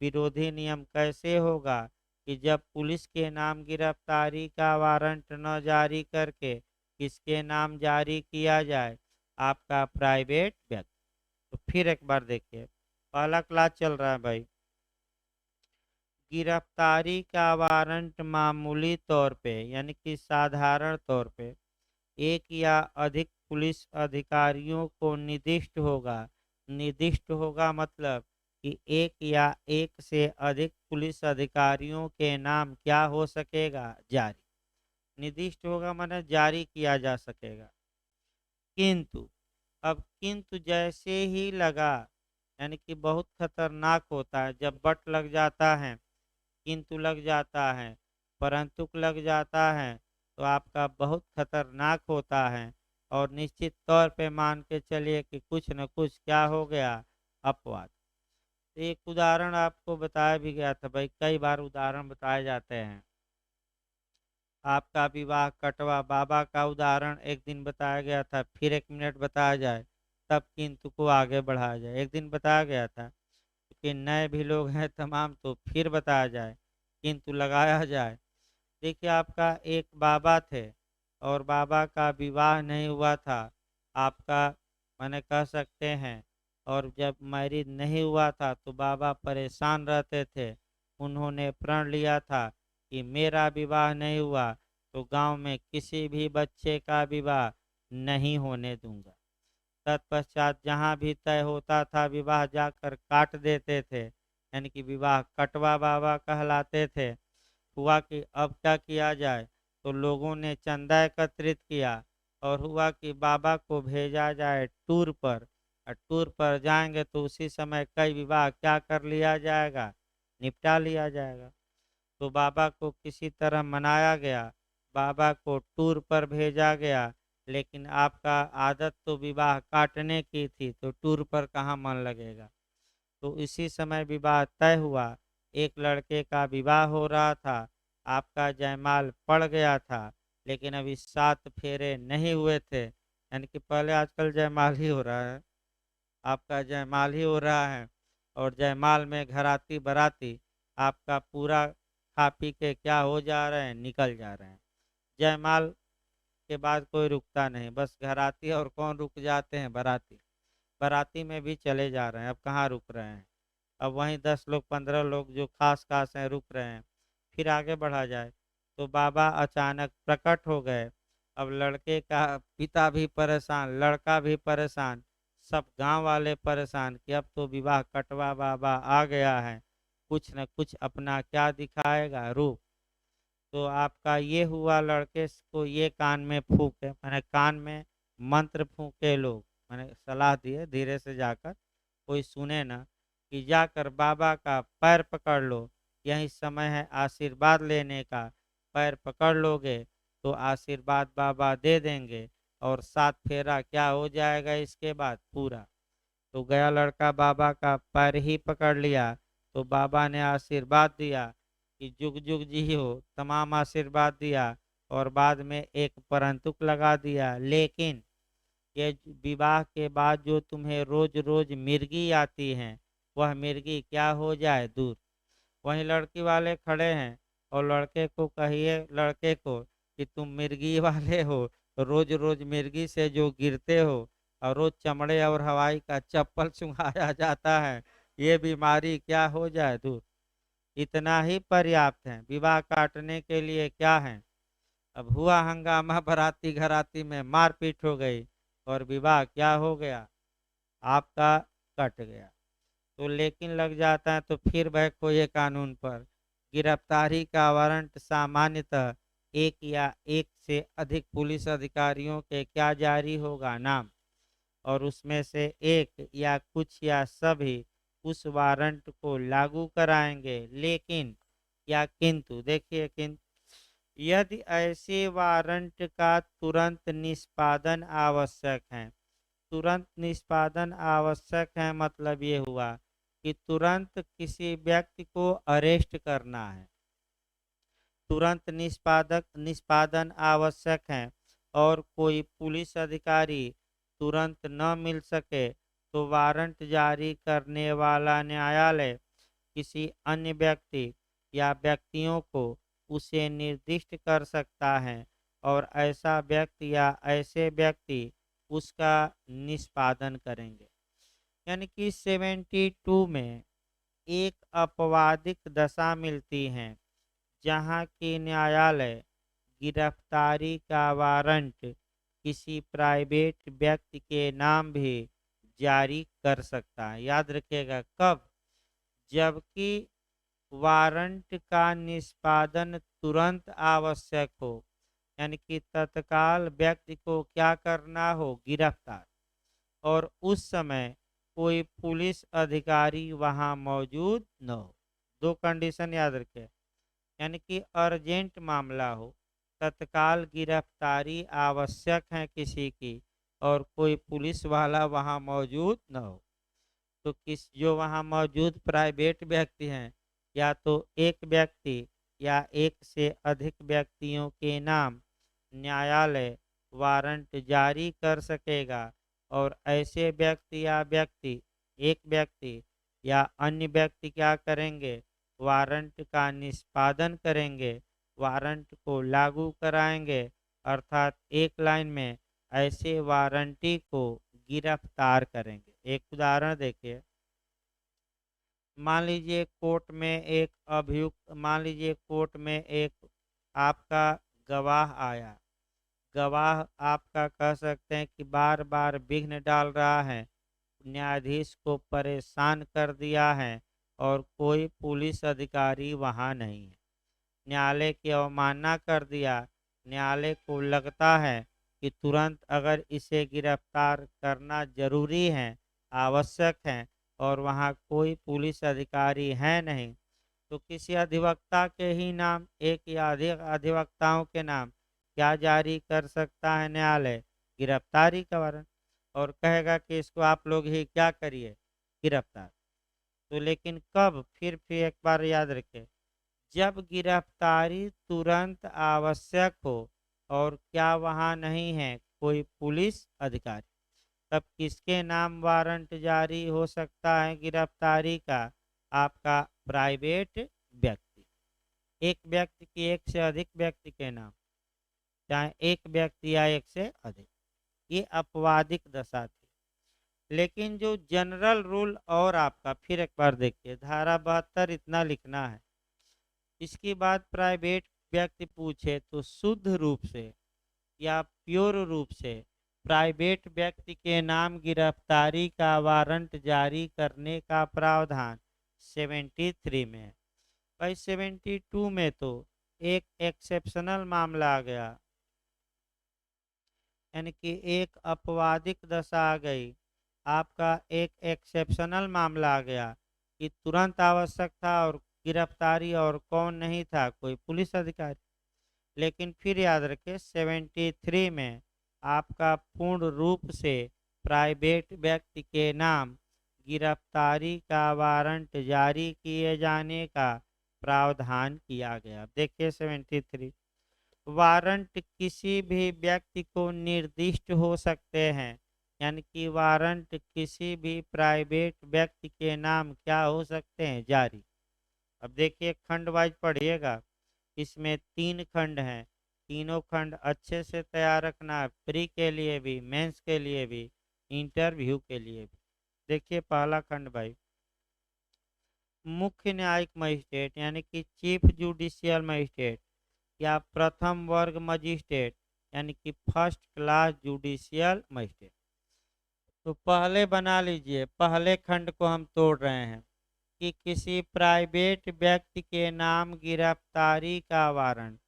विरोधी नियम कैसे होगा कि जब पुलिस के नाम गिरफ्तारी का वारंट न जारी करके किसके नाम जारी किया जाए, आपका प्राइवेट व्यक्ति। तो फिर एक बार देखिए, पहला क्लास चल रहा है भाई। गिरफ्तारी का वारंट मामूली तौर पे यानी कि साधारण तौर पे एक या अधिक पुलिस अधिकारियों को निर्दिष्ट होगा मतलब कि एक या एक से अधिक पुलिस अधिकारियों के नाम क्या हो सकेगा, जारी। निर्दिष्ट होगा माने जारी किया जा सकेगा। किंतु, अब किंतु जैसे ही लगा, यानी कि बहुत खतरनाक होता है जब बट लग जाता है, किंतु लग जाता है, परंतु लग जाता है, तो आपका बहुत खतरनाक होता है और निश्चित तौर पे मान के चलिए कि कुछ न कुछ क्या हो गया, अपवाद। तो एक उदाहरण आपको बताया भी गया था भाई, कई बार उदाहरण बताए जाते हैं। आपका विवाह कटवा बाबा का उदाहरण एक दिन बताया गया था, फिर एक मिनट बताया जाए, तब किंतु को आगे बढ़ाया जाए। एक दिन बताया गया था कि नए भी लोग हैं तमाम, तो फिर बताया जाए, किंतु लगाया जाए। देखिए, आपका एक बाबा थे और बाबा का विवाह नहीं हुआ था, आपका मैंने कह सकते हैं। और जब मैरिज नहीं हुआ था तो बाबा परेशान रहते थे। उन्होंने प्रण लिया था कि मेरा विवाह नहीं हुआ तो गांव में किसी भी बच्चे का विवाह नहीं होने दूंगा। तत्पश्चात जहाँ भी तय होता था विवाह जाकर काट देते थे, यानी कि विवाह कटवा बाबा कहलाते थे। हुआ कि अब क्या किया जाए, तो लोगों ने चंदा एकत्रित किया और हुआ कि बाबा को भेजा जाए टूर पर। और टूर पर जाएंगे तो उसी समय कई विवाह क्या कर लिया जाएगा, निपटा लिया जाएगा। तो बाबा को किसी तरह मनाया गया, बाबा को टूर पर भेजा गया, लेकिन आपका आदत तो विवाह काटने की थी, तो टूर पर कहाँ मन लगेगा। तो इसी समय विवाह तय हुआ, एक लड़के का विवाह हो रहा था, आपका जयमाल पड़ गया था, लेकिन अभी 7 फेरे नहीं हुए थे। यानी कि पहले आजकल जयमाल ही हो रहा है, आपका जयमाल ही हो रहा है और जयमाल में घराती बराती आपका पूरा खा पी के क्या हो जा रहे हैं, निकल जा रहे हैं। जयमाल के बाद कोई रुकता नहीं, बस घराती और कौन रुक जाते हैं, बाराती। बाराती में भी चले जा रहे हैं, अब कहाँ रुक रहे हैं। अब वहीं 10 लोग 15 लोग जो खास खास हैं रुक रहे हैं। फिर आगे बढ़ा जाए तो बाबा अचानक प्रकट हो गए। अब लड़के का पिता भी परेशान, लड़का भी परेशान, सब गांव वाले परेशान कि अब तो विवाह कटवा बाबा आ गया है, कुछ न कुछ अपना क्या दिखाएगा रूप। तो आपका ये हुआ, लड़के को ये कान में फूके, मैंने कान में मंत्र फूके लोग, मैंने सलाह दिए धीरे से जाकर, कोई सुने ना, कि जाकर बाबा का पैर पकड़ लो, यही समय है आशीर्वाद लेने का। पैर पकड़ लोगे तो आशीर्वाद बाबा दे देंगे, और 7 फेरा क्या हो जाएगा इसके बाद पूरा। तो गया लड़का, बाबा का पैर ही पकड़ लिया, तो बाबा ने आशीर्वाद दिया कि जुग जुग जियो, तमाम आशीर्वाद दिया, और बाद में एक परंतुक लगा दिया, लेकिन ये विवाह के बाद जो तुम्हें रोज रोज मिर्गी आती हैं, वह मिर्गी क्या हो जाए दूर। वहीं लड़की वाले खड़े हैं, और लड़के को कहिए, लड़के को कि तुम मिर्गी वाले हो, रोज रोज मिर्गी से जो गिरते हो, और रोज चमड़े और हवाई का चप्पल चुंघाया जाता है, ये बीमारी क्या हो जाए दूर। इतना ही पर्याप्त है, विवाह काटने के लिए क्या है। अब हुआ हंगामा, बाराती घराती में मारपीट हो गई, और विवाह क्या हो गया, आपका कट गया। तो लेकिन लग जाता है तो फिर वह खोए कानून पर। गिरफ्तारी का वारंट सामान्यतः एक या एक से अधिक पुलिस अधिकारियों के क्या जारी होगा, नाम, और उसमें से एक या कुछ या सभी उस वारंट को लागू कराएंगे। लेकिन या किंतु, देखिए किंतु, यदि ऐसे वारंट का तुरंत निष्पादन आवश्यक है। तुरंत निष्पादन आवश्यक है मतलब ये हुआ कि तुरंत किसी व्यक्ति को अरेस्ट करना है, तुरंत निष्पादन आवश्यक है, और कोई पुलिस अधिकारी तुरंत न मिल सके तो वारंट जारी करने वाला न्यायालय किसी अन्य व्यक्ति या व्यक्तियों को उसे निर्दिष्ट कर सकता है, और ऐसा व्यक्ति या ऐसे व्यक्ति उसका निष्पादन करेंगे। यानी कि 72 में एक अपवादिक दशा मिलती है, जहाँ की न्यायालय गिरफ्तारी का वारंट किसी प्राइवेट व्यक्ति के नाम भी जारी कर सकता है। याद रखिएगा कब, जबकि वारंट का निष्पादन तुरंत आवश्यक हो, यानी कि तत्काल व्यक्ति को क्या करना हो, गिरफ्तार, और उस समय कोई पुलिस अधिकारी वहां मौजूद न हो। दो कंडीशन याद रखें, यानी कि अर्जेंट मामला हो, तत्काल गिरफ्तारी आवश्यक है किसी की, और कोई पुलिस वाला वहां मौजूद न हो। तो किस जो वहां मौजूद प्राइवेट व्यक्ति हैं, या तो एक व्यक्ति या एक से अधिक व्यक्तियों के नाम न्यायालय वारंट जारी कर सकेगा, और ऐसे व्यक्ति या व्यक्ति, एक व्यक्ति या अन्य व्यक्ति क्या करेंगे, वारंट का निष्पादन करेंगे, वारंट को लागू कराएंगे, अर्थात एक लाइन में ऐसे वारंटी को गिरफ्तार करेंगे। एक उदाहरण देखिए, मान लीजिए कोर्ट में एक अभियुक्त, मान लीजिए कोर्ट में एक आपका गवाह आया। गवाह आपका कह सकते हैं कि बार बार विघ्न डाल रहा है, न्यायाधीश को परेशान कर दिया है, और कोई पुलिस अधिकारी वहां नहीं है, न्यायालय की अवमानना कर दिया। न्यायालय को लगता है कि तुरंत अगर इसे गिरफ्तार करना जरूरी है, आवश्यक है, और वहाँ कोई पुलिस अधिकारी है नहीं, तो किसी अधिवक्ता के ही नाम, एक या अधिक अधिवक्ताओं के नाम क्या जारी कर सकता है न्यायालय, गिरफ्तारी का वारंट, और कहेगा कि इसको आप लोग ही क्या करिए, गिरफ्तार। तो लेकिन कब, फिर एक बार याद रखें, जब गिरफ्तारी तुरंत आवश्यक हो, और क्या वहाँ नहीं है कोई पुलिस अधिकारी, तब किसके नाम वारंट जारी हो सकता है गिरफ्तारी का, आपका प्राइवेट व्यक्ति, एक व्यक्ति की एक से अधिक व्यक्ति के नाम, चाहे एक व्यक्ति या एक से अधिक, ये अपवादिक दशा थी। लेकिन जो जनरल रूल, और आपका फिर एक बार देखिए, धारा 72 इतना लिखना है। इसके बाद प्राइवेट व्यक्ति पूछे तो शुद्ध रूप से या प्योर रूप से प्राइवेट व्यक्ति के नाम गिरफ्तारी का वारंट जारी करने का प्रावधान 73 में है। भाई 72 में तो एक एक्सेप्शनल मामला आ गया, यानी कि एक अपवादिक दशा आ गई, आपका एक एक्सेप्शनल मामला आ गया कि तुरंत आवश्यक था, और गिरफ्तारी और कौन नहीं था, कोई पुलिस अधिकारी। लेकिन फिर याद रखें 73 में आपका पूर्ण रूप से प्राइवेट व्यक्ति के नाम गिरफ्तारी का वारंट जारी किए जाने का प्रावधान किया गया। देखिए 73, वारंट किसी भी व्यक्ति को निर्दिष्ट हो सकते हैं, यानी कि वारंट किसी भी प्राइवेट व्यक्ति के नाम क्या हो सकते हैं, जारी। अब देखिए खंड वाइज पढ़िएगा, इसमें 3 खंड हैं, तीनों खंड अच्छे से तैयार रखना, प्री के लिए भी, मेंस के लिए भी, इंटरव्यू के लिए भी। देखिए पहला खंड भाई, मुख्य न्यायिक मजिस्ट्रेट यानी कि चीफ जुडिशियल मजिस्ट्रेट या प्रथम वर्ग मजिस्ट्रेट यानी कि फर्स्ट क्लास जुडिशियल मजिस्ट्रेट। तो पहले बना लीजिए, पहले खंड को हम तोड़ रहे हैं कि किसी प्राइवेट व्यक्ति के नाम गिरफ्तारी का वारंट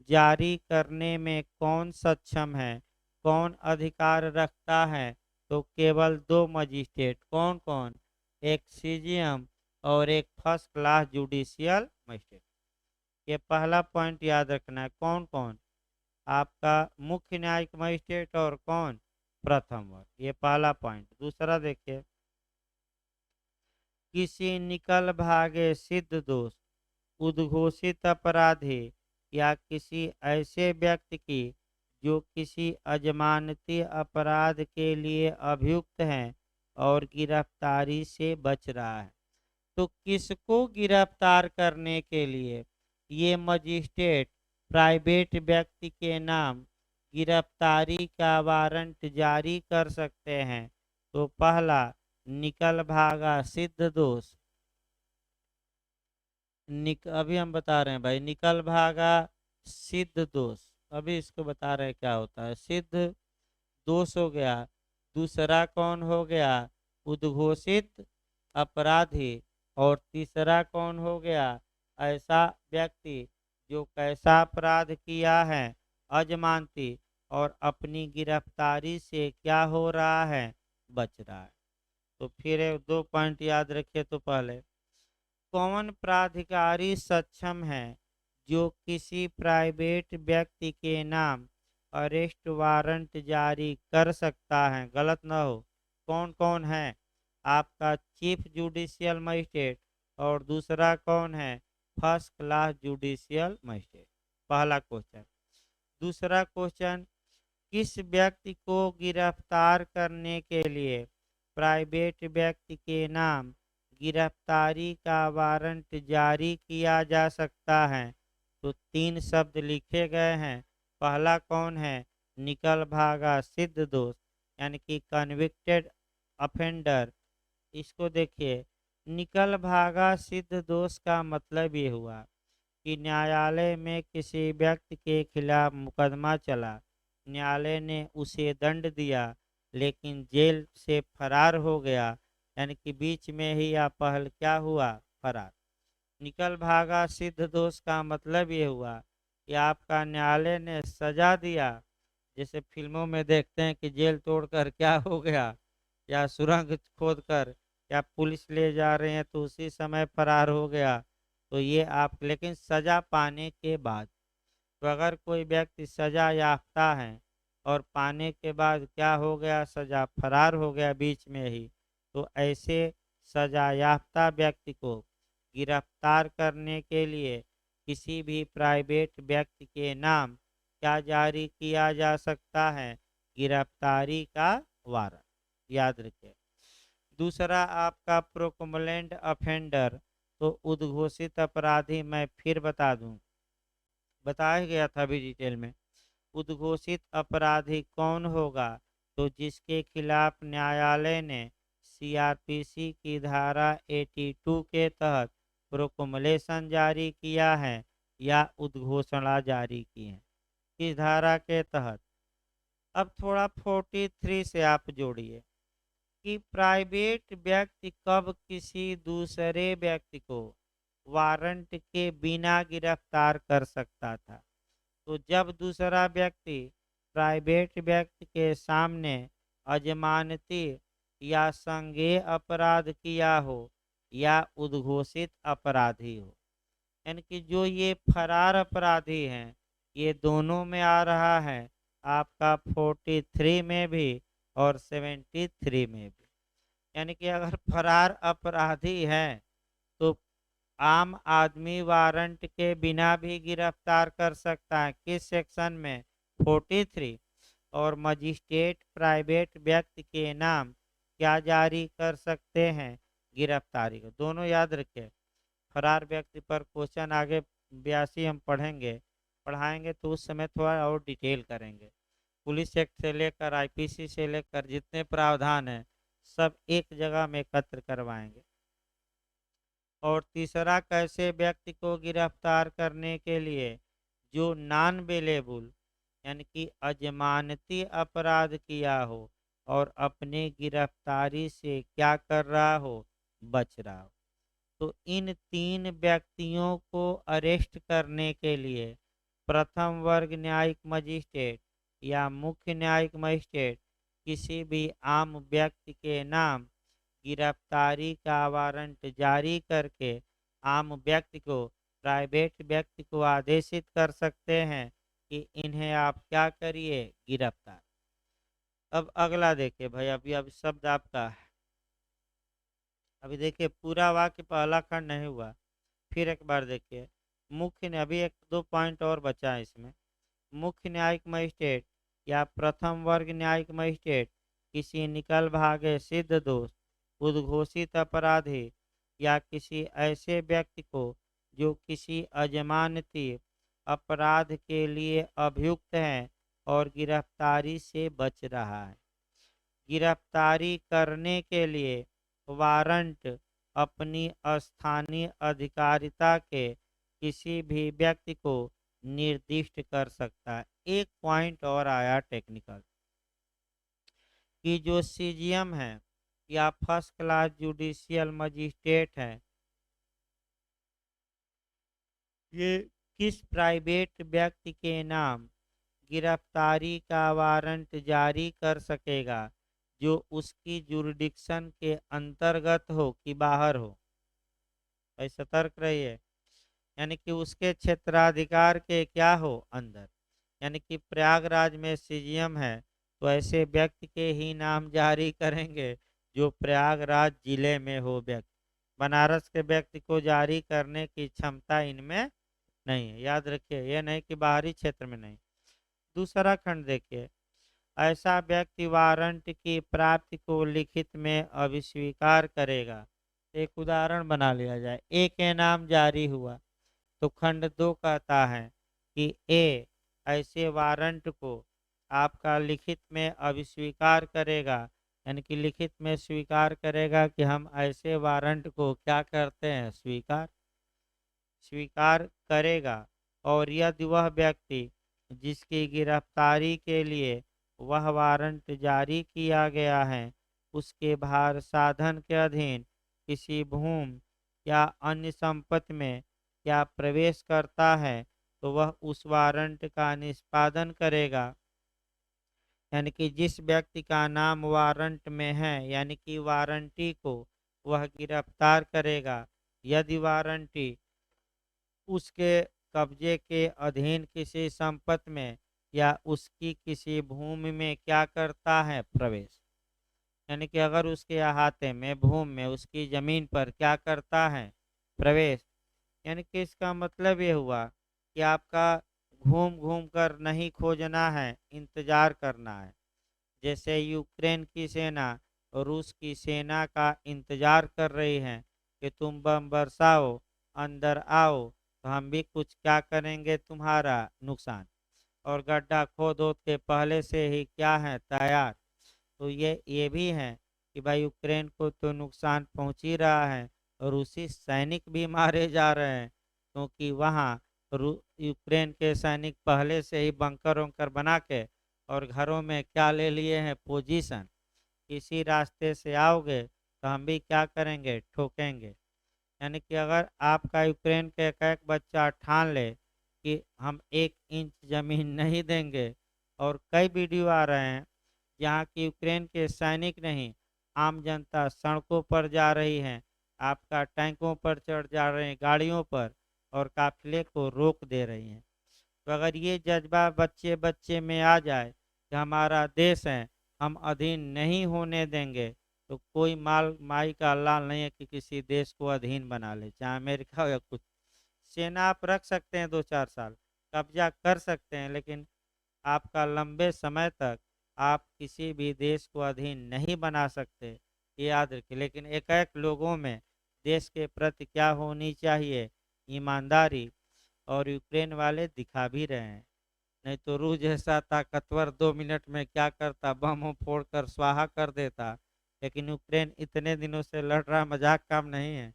जारी करने में कौन सक्षम है, कौन अधिकार रखता है, तो केवल 2 मजिस्ट्रेट। कौन कौन? एक सीजीएम और एक फर्स्ट क्लास जुडिशियल मजिस्ट्रेट। ये पहला पॉइंट याद रखना है। कौन कौन? आपका मुख्य न्यायिक मजिस्ट्रेट और कौन? प्रथम वर्ग। ये पहला पॉइंट। दूसरा देखिए, किसी निकल भागे सिद्ध दोष, उद्घोषित अपराधी या किसी ऐसे व्यक्ति की जो किसी अजमानती अपराध के लिए अभियुक्त हैं और गिरफ्तारी से बच रहा है, तो किसको गिरफ्तार करने के लिए ये मजिस्ट्रेट प्राइवेट व्यक्ति के नाम गिरफ्तारी का वारंट जारी कर सकते हैं? तो पहला, निकल भागा सिद्ध दोष। अभी हम बता रहे हैं भाई, निकल भागा सिद्ध दोष, अभी इसको बता रहे हैं क्या होता है। सिद्ध दोष हो गया। दूसरा कौन हो गया? उद्घोषित अपराधी। और तीसरा कौन हो गया? ऐसा व्यक्ति जो कैसा अपराध किया है, अजमानती, और अपनी गिरफ्तारी से क्या हो रहा है, बच रहा है। तो फिर 2 पॉइंट याद रखिए। तो पहले, कौन प्राधिकारी सक्षम है जो किसी प्राइवेट व्यक्ति के नाम अरेस्ट वारंट जारी कर सकता है? गलत ना हो। कौन कौन है? आपका चीफ जुडिशियल मजिस्ट्रेट, और दूसरा कौन है? First class judicial magistrate. पहला क्वेश्चन। दूसरा क्वेश्चन, किस व्यक्ति को गिरफ्तार करने के लिए प्राइवेट व्यक्ति के नाम गिरफ्तारी का वारंट जारी किया जा सकता है? तो 3 शब्द लिखे गए हैं। पहला कौन है? निकल भागा सिद्ध दोष, यानी कि कन्विक्टेड अफेंडर। इसको देखिए, निकल भागा सिद्ध दोष का मतलब ये हुआ कि न्यायालय में किसी व्यक्ति के खिलाफ मुकदमा चला, न्यायालय ने उसे दंड दिया, लेकिन जेल से फरार हो गया, यानी कि बीच में ही या पहल क्या हुआ, फरार। निकल भागा सिद्ध दोष का मतलब ये हुआ कि आपका न्यायालय ने सजा दिया, जैसे फिल्मों में देखते हैं कि जेल तोड़कर क्या हो गया, या सुरंग खोदकर, या पुलिस ले जा रहे हैं तो उसी समय फरार हो गया। तो ये आप, लेकिन सजा पाने के बाद। तो अगर कोई व्यक्ति सजा याफ्ता है और पाने के बाद क्या हो गया, सजा, फरार हो गया बीच में ही, तो ऐसे सजा याफ्ता व्यक्ति को गिरफ्तार करने के लिए किसी भी प्राइवेट व्यक्ति के नाम क्या जारी किया जा सकता है? गिरफ्तारी का वारंट। याद रखिए। दूसरा आपका प्रोकमुलेंट अफेंडर, तो उद्घोषित अपराधी मैं फिर बता दूं, बताया गया था अभी डिटेल में। उद्घोषित अपराधी कौन होगा? तो जिसके खिलाफ न्यायालय ने सीआरपीसी की धारा 82 के तहत प्रोक्लेमेशन जारी किया है या उद्घोषणा जारी की है। किस धारा के तहत? अब थोड़ा 43 से आप जोड़िए कि प्राइवेट व्यक्ति कब किसी दूसरे व्यक्ति को वारंट के बिना गिरफ्तार कर सकता था। तो जब दूसरा व्यक्ति प्राइवेट व्यक्ति के सामने अजमानती या संज्ञेय अपराध किया हो या उद्घोषित अपराधी हो, यानी कि जो ये फरार अपराधी हैं, ये दोनों में आ रहा है आपका 43 में भी और 73 में भी। यानी कि अगर फरार अपराधी हैं तो आम आदमी वारंट के बिना भी गिरफ्तार कर सकता है। किस सेक्शन में? 43। और मजिस्ट्रेट प्राइवेट व्यक्ति के नाम क्या जारी कर सकते हैं? गिरफ्तारी को। दोनों याद रखें। फरार व्यक्ति पर क्वेश्चन आगे 82 हम पढ़ाएंगे तो उस समय थोड़ा और डिटेल करेंगे। पुलिस एक्ट से लेकर आईपीसी से लेकर जितने प्रावधान हैं सब एक जगह में एकत्र करवाएंगे। और तीसरा, कैसे व्यक्ति को गिरफ्तार करने के लिए जो नॉन बेलेबल यानी कि अजमानती अपराध किया हो और अपने गिरफ्तारी से क्या कर रहा हो? बच रहा हो। तो इन 3 व्यक्तियों को अरेस्ट करने के लिए प्रथम वर्ग न्यायिक मजिस्ट्रेट या मुख्य न्यायिक मजिस्ट्रेट किसी भी आम व्यक्ति के नाम गिरफ्तारी का वारंट जारी करके आम व्यक्ति को, प्राइवेट व्यक्ति को आदेशित कर सकते हैं कि इन्हें आप क्या करिए? गिरफ्तार। अब अगला देखिए भाई, अभी शब्द आपका है। अभी देखिए पूरा वाक्य पहला खंड नहीं हुआ, फिर एक बार देखिए। मुख्य ने अभी 1-2 पॉइंट और बचा है इसमें। मुख्य न्यायिक मजिस्ट्रेट या प्रथम वर्ग न्यायिक मजिस्ट्रेट किसी निकल भागे सिद्ध दोष, उद्घोषित अपराधी या किसी ऐसे व्यक्ति को जो किसी अजमानती अपराध के लिए अभियुक्त है और गिरफ्तारी से बच रहा है, गिरफ्तारी करने के लिए वारंट अपनी स्थानीय अधिकारिता के किसी भी व्यक्ति को निर्दिष्ट कर सकता है। एक पॉइंट और आया टेक्निकल कि जो सीजीएम है या फर्स्ट क्लास जुडिशियल मजिस्ट्रेट है, ये किस प्राइवेट व्यक्ति के नाम गिरफ्तारी का वारंट जारी कर सकेगा जो उसकी जुरिडिक्शन के अंतर्गत हो कि बाहर हो। भाई सतर्क रहिए। यानी कि उसके क्षेत्राधिकार के क्या हो? अंदर। यानी कि प्रयागराज में सीजीएम है तो ऐसे व्यक्ति के ही नाम जारी करेंगे जो प्रयागराज जिले में हो व्यक्ति। बनारस के व्यक्ति को जारी करने की क्षमता इनमें नहीं है, याद रखिए। ये नहीं कि बाहरी क्षेत्र में नहीं। दूसरा खंड देखिए। ऐसा व्यक्ति वारंट की प्राप्ति को लिखित में अविस्वीकार करेगा। एक उदाहरण बना लिया जाए। ए के नाम जारी हुआ तो खंड 2 कहता है कि ए ऐसे वारंट को आपका लिखित में अविस्वीकार करेगा, यानी कि लिखित में स्वीकार करेगा कि हम ऐसे वारंट को क्या करते हैं? स्वीकार करेगा। और यदि वह व्यक्ति जिसकी गिरफ्तारी के लिए वह वारंट जारी किया गया है उसके भार साधन के अधीन किसी भूमि या अन्य संपत्ति में क्या प्रवेश करता है तो वह उस वारंट का निष्पादन करेगा। यानी कि जिस व्यक्ति का नाम वारंट में है, यानी कि वारंटी को वह गिरफ्तार करेगा यदि वारंटी उसके कब्जे के अधीन किसी संपत्ति में या उसकी किसी भूमि में क्या करता है? प्रवेश। यानी कि अगर उसके अहाते में, भूमि में, उसकी जमीन पर क्या करता है? प्रवेश। यानी कि इसका मतलब ये हुआ कि आपका घूम घूम कर नहीं खोजना है, इंतजार करना है। जैसे यूक्रेन की सेना रूस की सेना का इंतजार कर रही है कि तुम बम बरसाओ, अंदर आओ, तो हम भी कुछ क्या करेंगे तुम्हारा नुकसान, और गड्ढा खोद ओद के पहले से ही क्या है तैयार। तो ये भी है कि भाई यूक्रेन को तो नुकसान पहुंच ही रहा है, और रूसी सैनिक भी मारे जा रहे हैं, क्योंकि वहाँ यूक्रेन के सैनिक पहले से ही बंकर वंकर बना के और घरों में क्या ले लिए हैं पोजीशन। इसी रास्ते से आओगे तो हम भी क्या करेंगे ठोकेंगे। यानी कि अगर आपका यूक्रेन के एक एक बच्चा ठान ले कि हम 1 इंच जमीन नहीं देंगे, और कई वीडियो आ रहे हैं जहाँ की यूक्रेन के सैनिक नहीं, आम जनता सड़कों पर जा रही है, आपका टैंकों पर चढ़ जा रहे हैं, गाड़ियों पर, और काफिले को रोक दे रही हैं। तो अगर ये जज्बा बच्चे बच्चे में आ जाए कि हमारा देश है, हम अधीन नहीं होने देंगे, तो कोई माल माई का अल्लाह नहीं है कि किसी देश को अधीन बना ले, चाहे अमेरिका हो या कुछ। सेना आप रख सकते हैं 2-4 साल, कब्जा कर सकते हैं, लेकिन आपका लंबे समय तक आप किसी भी देश को अधीन नहीं बना सकते, ये याद रखिए। लेकिन एक एक लोगों में देश के प्रति क्या होनी चाहिए, ईमानदारी, और यूक्रेन वाले दिखा भी रहे हैं। नहीं तो रूस जैसा ताकतवर 2 मिनट में क्या करता, बम फोड़ कर स्वाहा कर देता। लेकिन यूक्रेन इतने दिनों से लड़ रहा, मजाक काम नहीं है।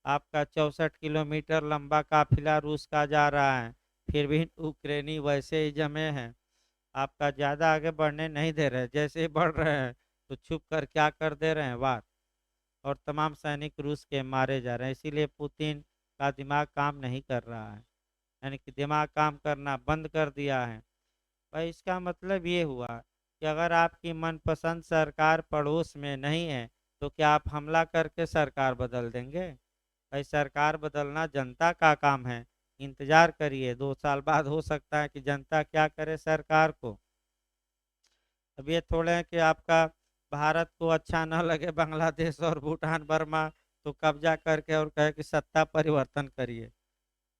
आपका 64 किलोमीटर लंबा काफिला रूस का जा रहा है, फिर भी यूक्रेनी वैसे ही जमे हैं, आपका ज़्यादा आगे बढ़ने नहीं दे रहे। जैसे ही बढ़ रहे हैं तो छुप कर क्या कर दे रहे हैं वार, और तमाम सैनिक रूस के मारे जा रहे हैं। इसीलिए पुतिन का दिमाग काम नहीं कर रहा है, यानी कि दिमाग काम करना बंद कर दिया है। भाई इसका मतलब ये हुआ कि अगर आपकी मनपसंद सरकार पड़ोस में नहीं है, तो क्या आप हमला करके सरकार बदल देंगे? भाई सरकार बदलना जनता का काम है। इंतजार करिए, 2 साल बाद हो सकता है कि जनता क्या करे सरकार को। अब ये थोड़े हैं कि आपका भारत को अच्छा न लगे बांग्लादेश और भूटान बर्मा, तो कब्जा करके और कहे कि सत्ता परिवर्तन करिए।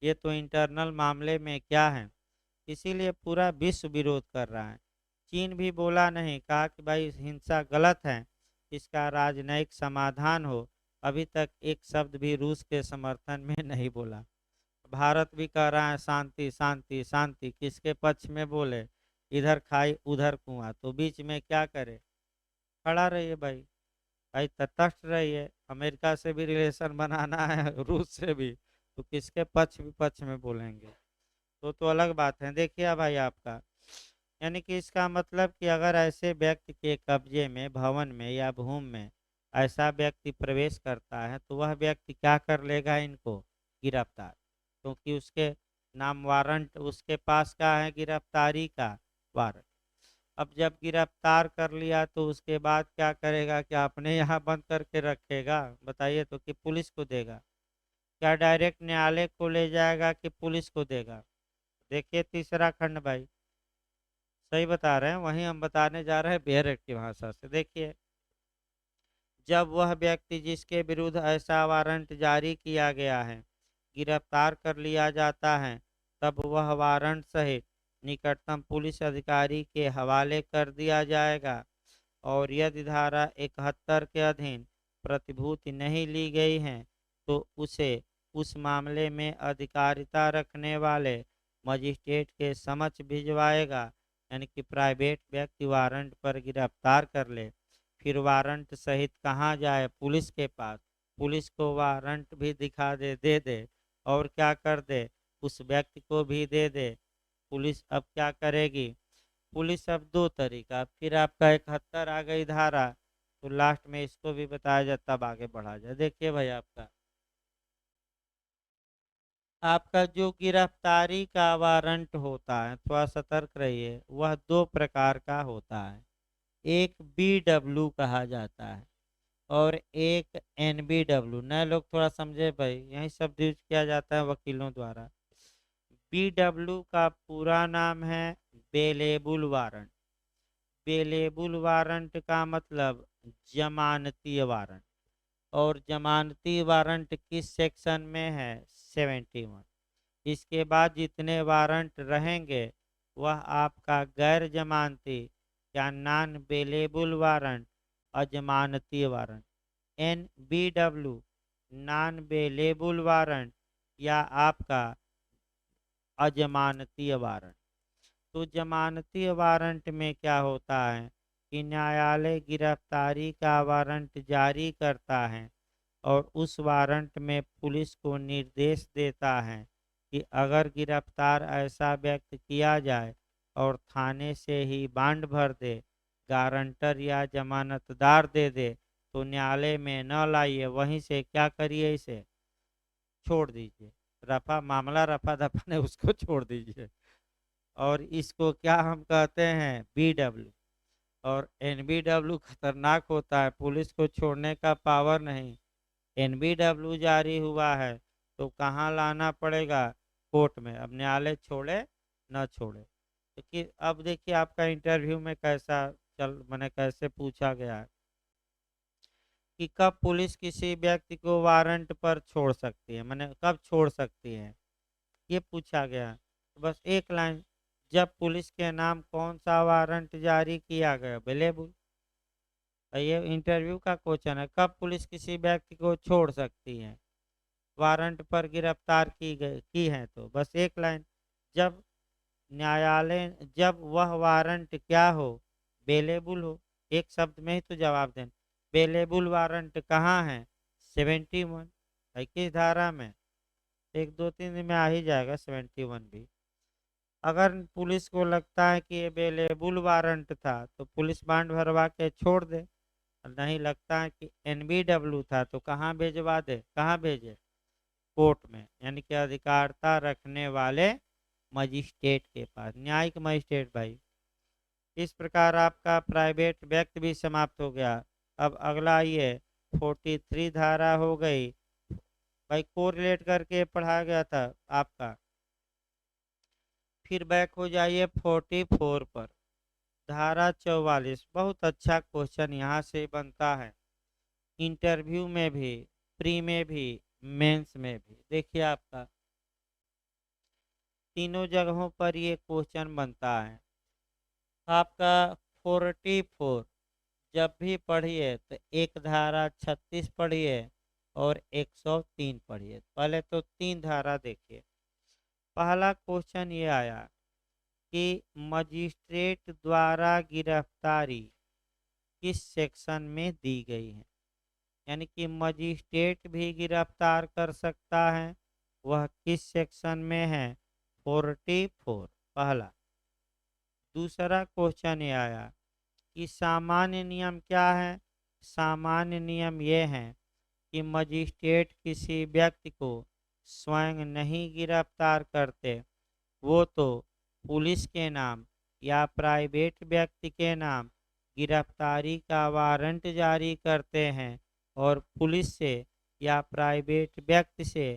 ये तो इंटरनल मामले में क्या है, इसीलिए पूरा विश्व विरोध कर रहा है। चीन भी बोला नहीं, कहा कि भाई हिंसा गलत है, इसका राजनयिक समाधान हो। अभी तक एक शब्द भी रूस के समर्थन में नहीं बोला। भारत भी कह रहा है शांति शांति शांति, किसके पक्ष में बोले? इधर खाई उधर कुआं, तो बीच में क्या करे? खड़ा रहिए भाई, भाई तटस्थ रहिए। अमेरिका से भी रिलेशन बनाना है, रूस से भी, तो किसके पक्ष में बोलेंगे? तो अलग बात है। देखिए भाई आपका, यानी कि इसका मतलब कि अगर ऐसे व्यक्ति के कब्जे में, भवन में या भूमि में ऐसा व्यक्ति प्रवेश करता है, तो वह व्यक्ति क्या कर लेगा? इनको गिरफ्तार, क्योंकि उसके नाम वारंट, उसके पास क्या है? गिरफ्तारी का वारंट। अब जब गिरफ्तार कर लिया तो उसके बाद क्या करेगा? क्या अपने यहाँ बंद करके रखेगा? बताइए तो, कि पुलिस को देगा? क्या डायरेक्ट न्यायालय को ले जाएगा कि पुलिस को देगा? देखिए तीसरा खंड भाई, सही बता रहे हैं, वहीं हम बताने जा रहे हैं बेहद की भाषा से। देखिए, जब वह व्यक्ति जिसके विरुद्ध ऐसा वारंट जारी किया गया है गिरफ्तार कर लिया जाता है, तब वह वारंट सहित निकटतम पुलिस अधिकारी के हवाले कर दिया जाएगा, और यदि धारा 71 के अधीन प्रतिभूति नहीं ली गई है, तो उसे उस मामले में अधिकारिता रखने वाले मजिस्ट्रेट के समक्ष भिजवाएगा। यानी कि प्राइवेट व्यक्ति वारंट पर गिरफ्तार कर ले, फिर वारंट सहित कहाँ जाए? पुलिस के पास। पुलिस को वारंट भी दिखा दे दे, और क्या कर दे? उस व्यक्ति को भी दे दे। पुलिस अब क्या करेगी? पुलिस अब दो तरीका, फिर आपका 71 आ गई धारा, तो लास्ट में इसको भी बताया जाए, तब आगे बढ़ा जाए। देखिए भाई आपका जो गिरफ्तारी का वारंट होता है, थोड़ा सतर्क रहिए, वह 2 प्रकार का होता है। एक BW कहा जाता है, और एक NBW। नए लोग थोड़ा समझे भाई, यही शब्द यूज किया जाता है वकीलों द्वारा। BW का पूरा नाम है बेलेबुल वारंट। बेलेबुल वारंट का मतलब जमानती वारंट, और जमानती वारंट किस सेक्शन में है? 71। इसके बाद जितने वारंट रहेंगे वह आपका गैर जमानती या नॉन बेलेबल वारंट, अजमानती warrant. NBW non bailable warrant या आपका अजमानतीय वारंट। तो जमानती वारंट में क्या होता है कि न्यायालय गिरफ्तारी का वारंट जारी करता है और उस वारंट में पुलिस को निर्देश देता है कि अगर गिरफ्तार ऐसा व्यक्त किया जाए और थाने से ही बांड भर दे, गारंटर या जमानतदार दे दे, तो न्यायालय में न लाइए, वहीं से क्या करिए, इसे छोड़ दीजिए। रफा मामला रफा दफा ने उसको छोड़ दीजिए। और इसको क्या हम कहते हैं, BW। और NBW खतरनाक होता है, पुलिस को छोड़ने का पावर नहीं। NBW जारी हुआ है तो कहाँ लाना पड़ेगा, कोर्ट में। अब न्यायालय छोड़े न छोड़े। तो कि अब देखिए आपका इंटरव्यू में कैसा चल मैंने कैसे पूछा गया है कि कब पुलिस किसी व्यक्ति को वारंट पर छोड़ सकती है, मैंने कब छोड़ सकती है, ये पूछा गया। तो बस एक लाइन, जब पुलिस के नाम कौन सा वारंट जारी किया गया, अवेलेबल। ये इंटरव्यू का क्वेश्चन है, कब पुलिस किसी व्यक्ति को छोड़ सकती है, वारंट पर गिरफ्तार की है, तो बस एक लाइन, जब न्यायालय जब वह वारंट क्या हो, बेलेबल हो। एक शब्द में ही तो जवाब दें। बेलेबल वारंट कहाँ है, 71, 21 धारा में। एक दो तीन दिन में आ ही जाएगा 71 भी। अगर पुलिस को लगता है कि ये बेलेबल वारंट था तो पुलिस बांड भरवा के छोड़ दे। नहीं लगता है कि NBW था तो कहाँ भेजवा दे, कहाँ भेजे, कोर्ट में, यानी कि अधिकारता रखने वाले मजिस्ट्रेट के पास, न्यायिक मजिस्ट्रेट भाई। इस प्रकार आपका प्राइवेट व्यक्ति भी समाप्त हो गया। अब अगला ये 43 धारा हो गई भाई, कोरिलेट करके पढ़ाया गया था आपका। फिर बैक हो जाइए 44 पर, धारा 44। बहुत अच्छा क्वेश्चन यहाँ से बनता है, इंटरव्यू में भी, प्री में भी, मेंस में भी। देखिए आपका तीनों जगहों पर ये क्वेश्चन बनता है। आपका 44 जब भी पढ़िए तो एक धारा 36 पढ़िए और 103 पढ़िए। पहले तो तीन धारा देखिए। पहला क्वेश्चन ये आया कि मजिस्ट्रेट द्वारा गिरफ्तारी किस सेक्शन में दी गई है, यानी कि मजिस्ट्रेट भी गिरफ्तार कर सकता है, वह किस सेक्शन में है, 44, पहला। दूसरा क्वेश्चन ये आया कि सामान्य नियम क्या है। सामान्य नियम ये है कि मजिस्ट्रेट किसी व्यक्ति को स्वयं नहीं गिरफ्तार करते, वो तो पुलिस के नाम या प्राइवेट व्यक्ति के नाम गिरफ्तारी का वारंट जारी करते हैं और पुलिस से या प्राइवेट व्यक्ति से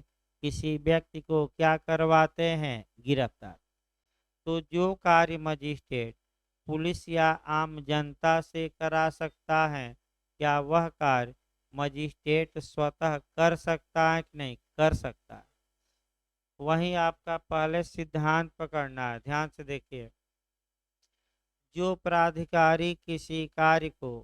किसी व्यक्ति को क्या करवाते हैं, गिरफ्तार। तो जो कार्य मजिस्ट्रेट पुलिस या आम जनता से करा सकता है, क्या वह कार्य मजिस्ट्रेट स्वतः कर सकता है कि नहीं कर सकता है। वहीं आपका पहले सिद्धांत पकड़ना है, ध्यान से देखिए। जो प्राधिकारी किसी कार्य को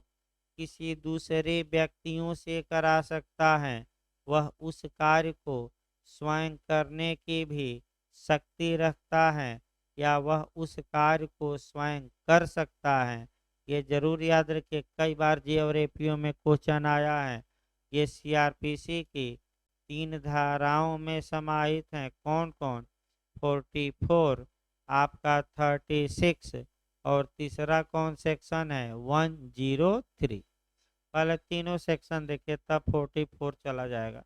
किसी दूसरे व्यक्तियों से करा सकता है, वह उस कार्य को स्वयं करने की भी शक्ति रखता है या वह उस कार्य को स्वयं कर सकता है। ये जरूर याद रखिए, कई बार जीआरपीओ में क्वेश्चन आया है। ये CRPC की तीन धाराओं में समाहित हैं, कौन कौन, 44, आपका 36 और तीसरा कौन सेक्शन है, 103। पहले तीनों सेक्शन देखिए तब 44 चला जाएगा।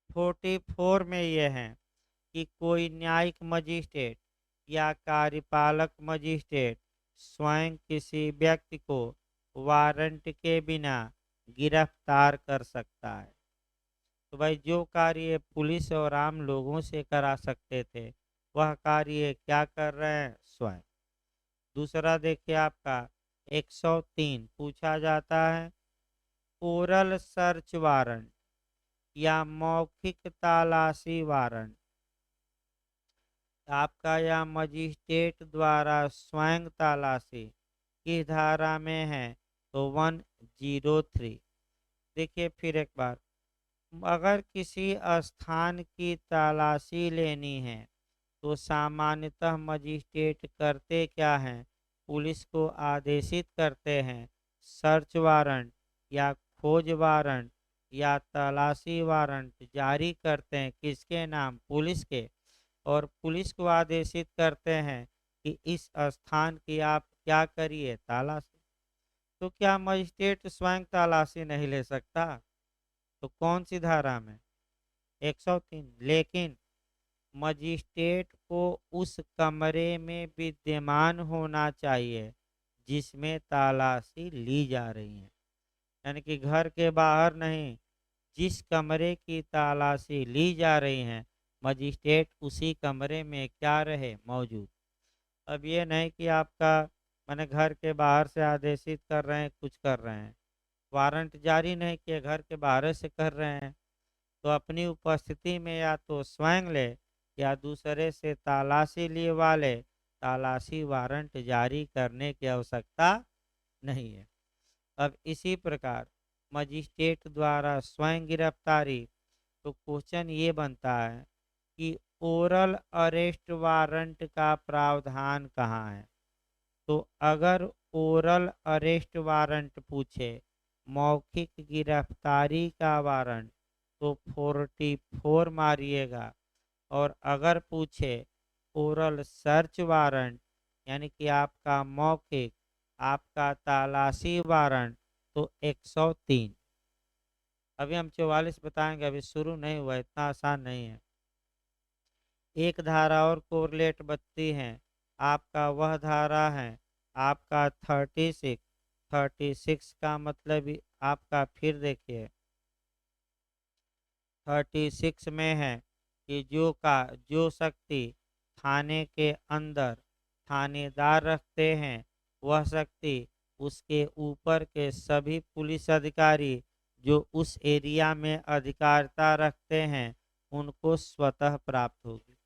44 में ये है कि कोई न्यायिक मजिस्ट्रेट या कार्यपालक मजिस्ट्रेट स्वयं किसी व्यक्ति को वारंट के बिना गिरफ्तार कर सकता है। तो भाई जो कार्य पुलिस और आम लोगों से करा सकते थे, वह कार्य क्या कर रहे हैं, स्वयं। दूसरा देखिए आपका 103 पूछा जाता है, ओरल सर्च वारंट या मौखिक तलाशी वारंट आपका या मजिस्ट्रेट द्वारा स्वयं तलाशी किस धारा में है, तो 103। देखिए फिर एक बार, अगर किसी स्थान की तलाशी लेनी है तो सामान्यतः मजिस्ट्रेट करते क्या हैं, पुलिस को आदेशित करते हैं, सर्च वारंट या खोज वारंट या तलाशी वारंट जारी करते हैं, किसके नाम, पुलिस के। और पुलिस को आदेशित करते हैं कि इस स्थान की आप क्या करिए, तलाशी। तो क्या मजिस्ट्रेट स्वयं तलाशी नहीं ले सकता? तो कौन सी धारा में, 103। लेकिन मजिस्ट्रेट को उस कमरे में विद्यमान होना चाहिए जिसमें तलाशी ली जा रही है, यानी कि घर के बाहर नहीं, जिस कमरे की तलाशी ली जा रही है मजिस्ट्रेट उसी कमरे में क्या रहे, मौजूद। अब ये नहीं कि आपका मैंने घर के बाहर से आदेशित कर रहे हैं, कुछ कर रहे हैं, वारंट जारी नहीं किए, घर के बाहर से कर रहे हैं, तो अपनी उपस्थिति में या तो स्वयं ले या दूसरे से तलाशी लिए वाले तलाशी वारंट जारी करने की आवश्यकता नहीं है। अब इसी प्रकार मजिस्ट्रेट द्वारा स्वयं गिरफ्तारी, तो क्वेश्चन ये बनता है कि ओरल अरेस्ट वारंट का प्रावधान कहाँ है। तो अगर ओरल अरेस्ट वारंट पूछे, मौखिक गिरफ्तारी का वारंट, तो 44 मारिएगा। और अगर पूछे ओरल सर्च वारंट, यानी कि आपका मौखिक, आपका तलाशी वारंट, तो 103। अभी हम 44 बताएंगे, अभी शुरू नहीं हुआ, इतना आसान नहीं है। एक धारा और कोरिलेट बत्ती है, आपका वह धारा है आपका 36। 36 का मतलब आपका फिर देखिए 36 में है कि जो शक्ति थाने के अंदर थानेदार रखते हैं, वह शक्ति उसके ऊपर के सभी पुलिस अधिकारी जो उस एरिया में अधिकारिता रखते हैं उनको स्वतः प्राप्त होगी।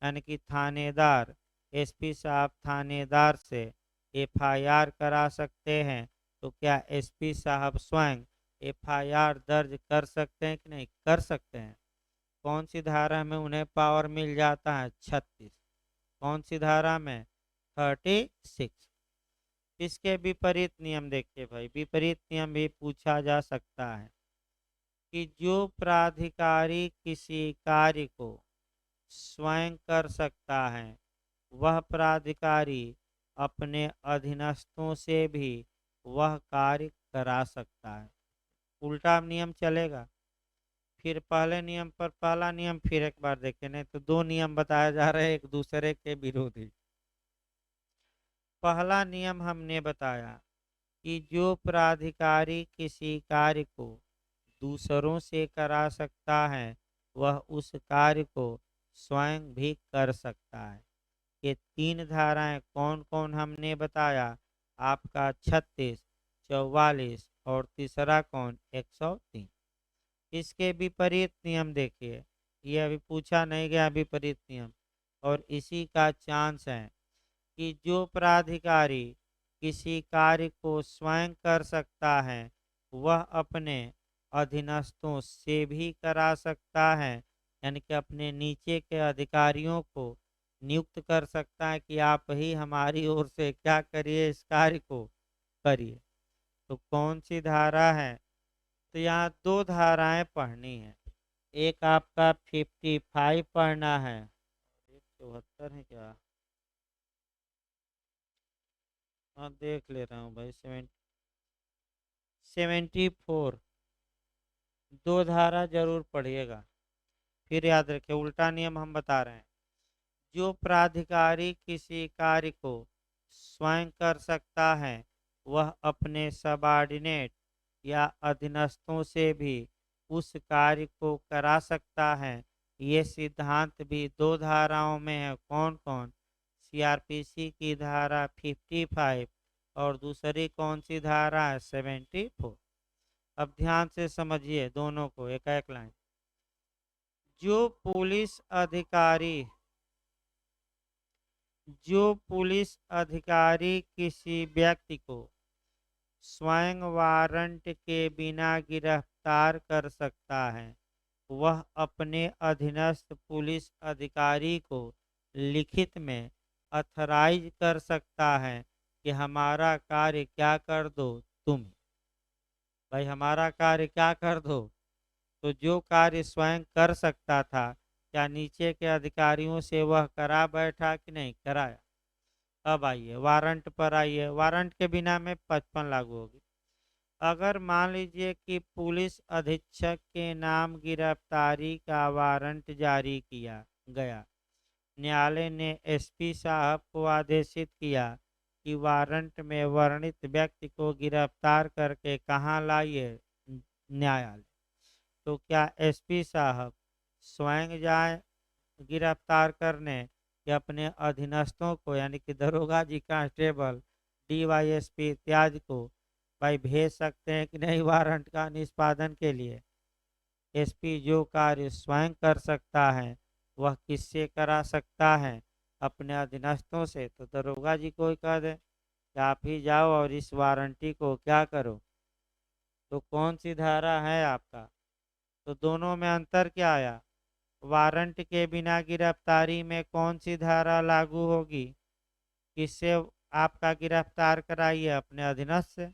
यानी कि थानेदार, एसपी साहब थानेदार से एफआईआर करा सकते हैं, तो क्या एसपी साहब स्वयं एफआईआर दर्ज कर सकते हैं कि नहीं, कर सकते हैं। कौन सी धारा में उन्हें पावर मिल जाता है, 36। कौन सी धारा में, 36। इसके विपरीत नियम देखिए भाई, विपरीत नियम भी पूछा जा सकता है कि जो प्राधिकारी किसी कार्य को स्वयं कर सकता है, वह प्राधिकारी अपने अधीनस्थों से भी वह कार्य करा सकता है। उल्टा नियम चलेगा। फिर पहले नियम पर पहला नियम फिर एक बार देखें, नहीं तो दो नियम बताए जा रहे हैं एक दूसरे के विरोधी। पहला नियम हमने बताया कि जो प्राधिकारी किसी कार्य को दूसरों से करा सकता है, वह उस कार्य को स्वयं भी कर सकता है। ये तीन धाराएं कौन कौन हमने बताया, आपका 36, 44 और तीसरा कौन, 103। इसके विपरीत नियम देखिए, ये अभी पूछा नहीं गया विपरीत नियम, और इसी का चांस है कि जो प्राधिकारी किसी कार्य को स्वयं कर सकता है, वह अपने अधीनस्थों से भी करा सकता है, यानी कि अपने नीचे के अधिकारियों को नियुक्त कर सकता है कि आप ही हमारी ओर से क्या करिए, इस कार्य को करिए। तो कौन सी धारा है, तो यहाँ दो धाराएं पढ़नी है। एक आपका 55 पढ़ना है, एक 74 है क्या, हाँ देख ले रहा हूँ भाई, 74। दो धारा जरूर पढ़िएगा। फिर याद रखिए उल्टा नियम हम बता रहे हैं। जो प्राधिकारी किसी कार्य को स्वयं कर सकता है, वह अपने सबॉर्डिनेट या अधीनस्थों से भी उस कार्य को करा सकता है। ये सिद्धांत भी दो धाराओं में है, कौन कौन, सीआरपीसी की धारा 55 और दूसरी कौन सी धारा है, 74। अब ध्यान से समझिए दोनों को, एक एक लाइन। जो पुलिस अधिकारी जो पुलिस अधिकारी किसी व्यक्ति को स्वयं वारंट के बिना गिरफ्तार कर सकता है। वह अपने अधीनस्थ पुलिस अधिकारी को लिखित में अथराइज कर सकता है कि हमारा कार्य क्या कर दो तुम। भाई हमारा कार्य क्या कर दो। तो जो कार्य स्वयं कर सकता था, क्या नीचे के अधिकारियों से वह करा बैठा कि नहीं कराया। अब आइए वारंट पर आइए। वारंट के बिना में 55 लागू होगी। अगर मान लीजिए कि पुलिस अधीक्षक के नाम गिरफ्तारी का वारंट जारी किया गया, न्यायालय ने एसपी साहब को आदेशित किया कि वारंट में वर्णित व्यक्ति को गिरफ्तार करके कहाँ लाइए, न्यायालय। तो क्या एसपी साहब स्वयं जाए गिरफ्तार करने, कि अपने अधीनस्थों को यानी कि दरोगा जी, कांस्टेबल, डीवाईएसपी इत्यादि को भाई भेज सकते हैं कि नहीं वारंट का निष्पादन के लिए। एसपी जो कार्य स्वयं कर सकता है वह किससे करा सकता है, अपने अधीनस्थों से। तो दरोगा जी को ही कह दे कि आप ही जाओ और इस वारंटी को क्या करो। तो कौन सी धारा है आपका। तो दोनों में अंतर क्या आया। वारंट के बिना गिरफ्तारी में कौन सी धारा लागू होगी, किससे आपका गिरफ्तार कराइए, अपने अधीनस्थ से।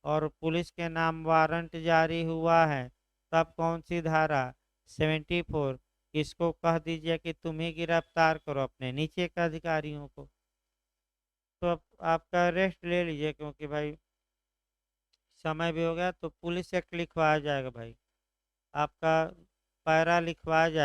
और पुलिस के नाम वारंट जारी हुआ है तब कौन सी धारा, 74, इसको कह दीजिए कि तुम ही गिरफ्तार करो अपने नीचे के अधिकारियों को। तो अब आपका रेस्ट ले लीजिए, क्योंकि भाई समय भी हो गया। तो पुलिस एक्ट लिखवाया जाएगा भाई, आपका पैरा लिखवाया जाएगा।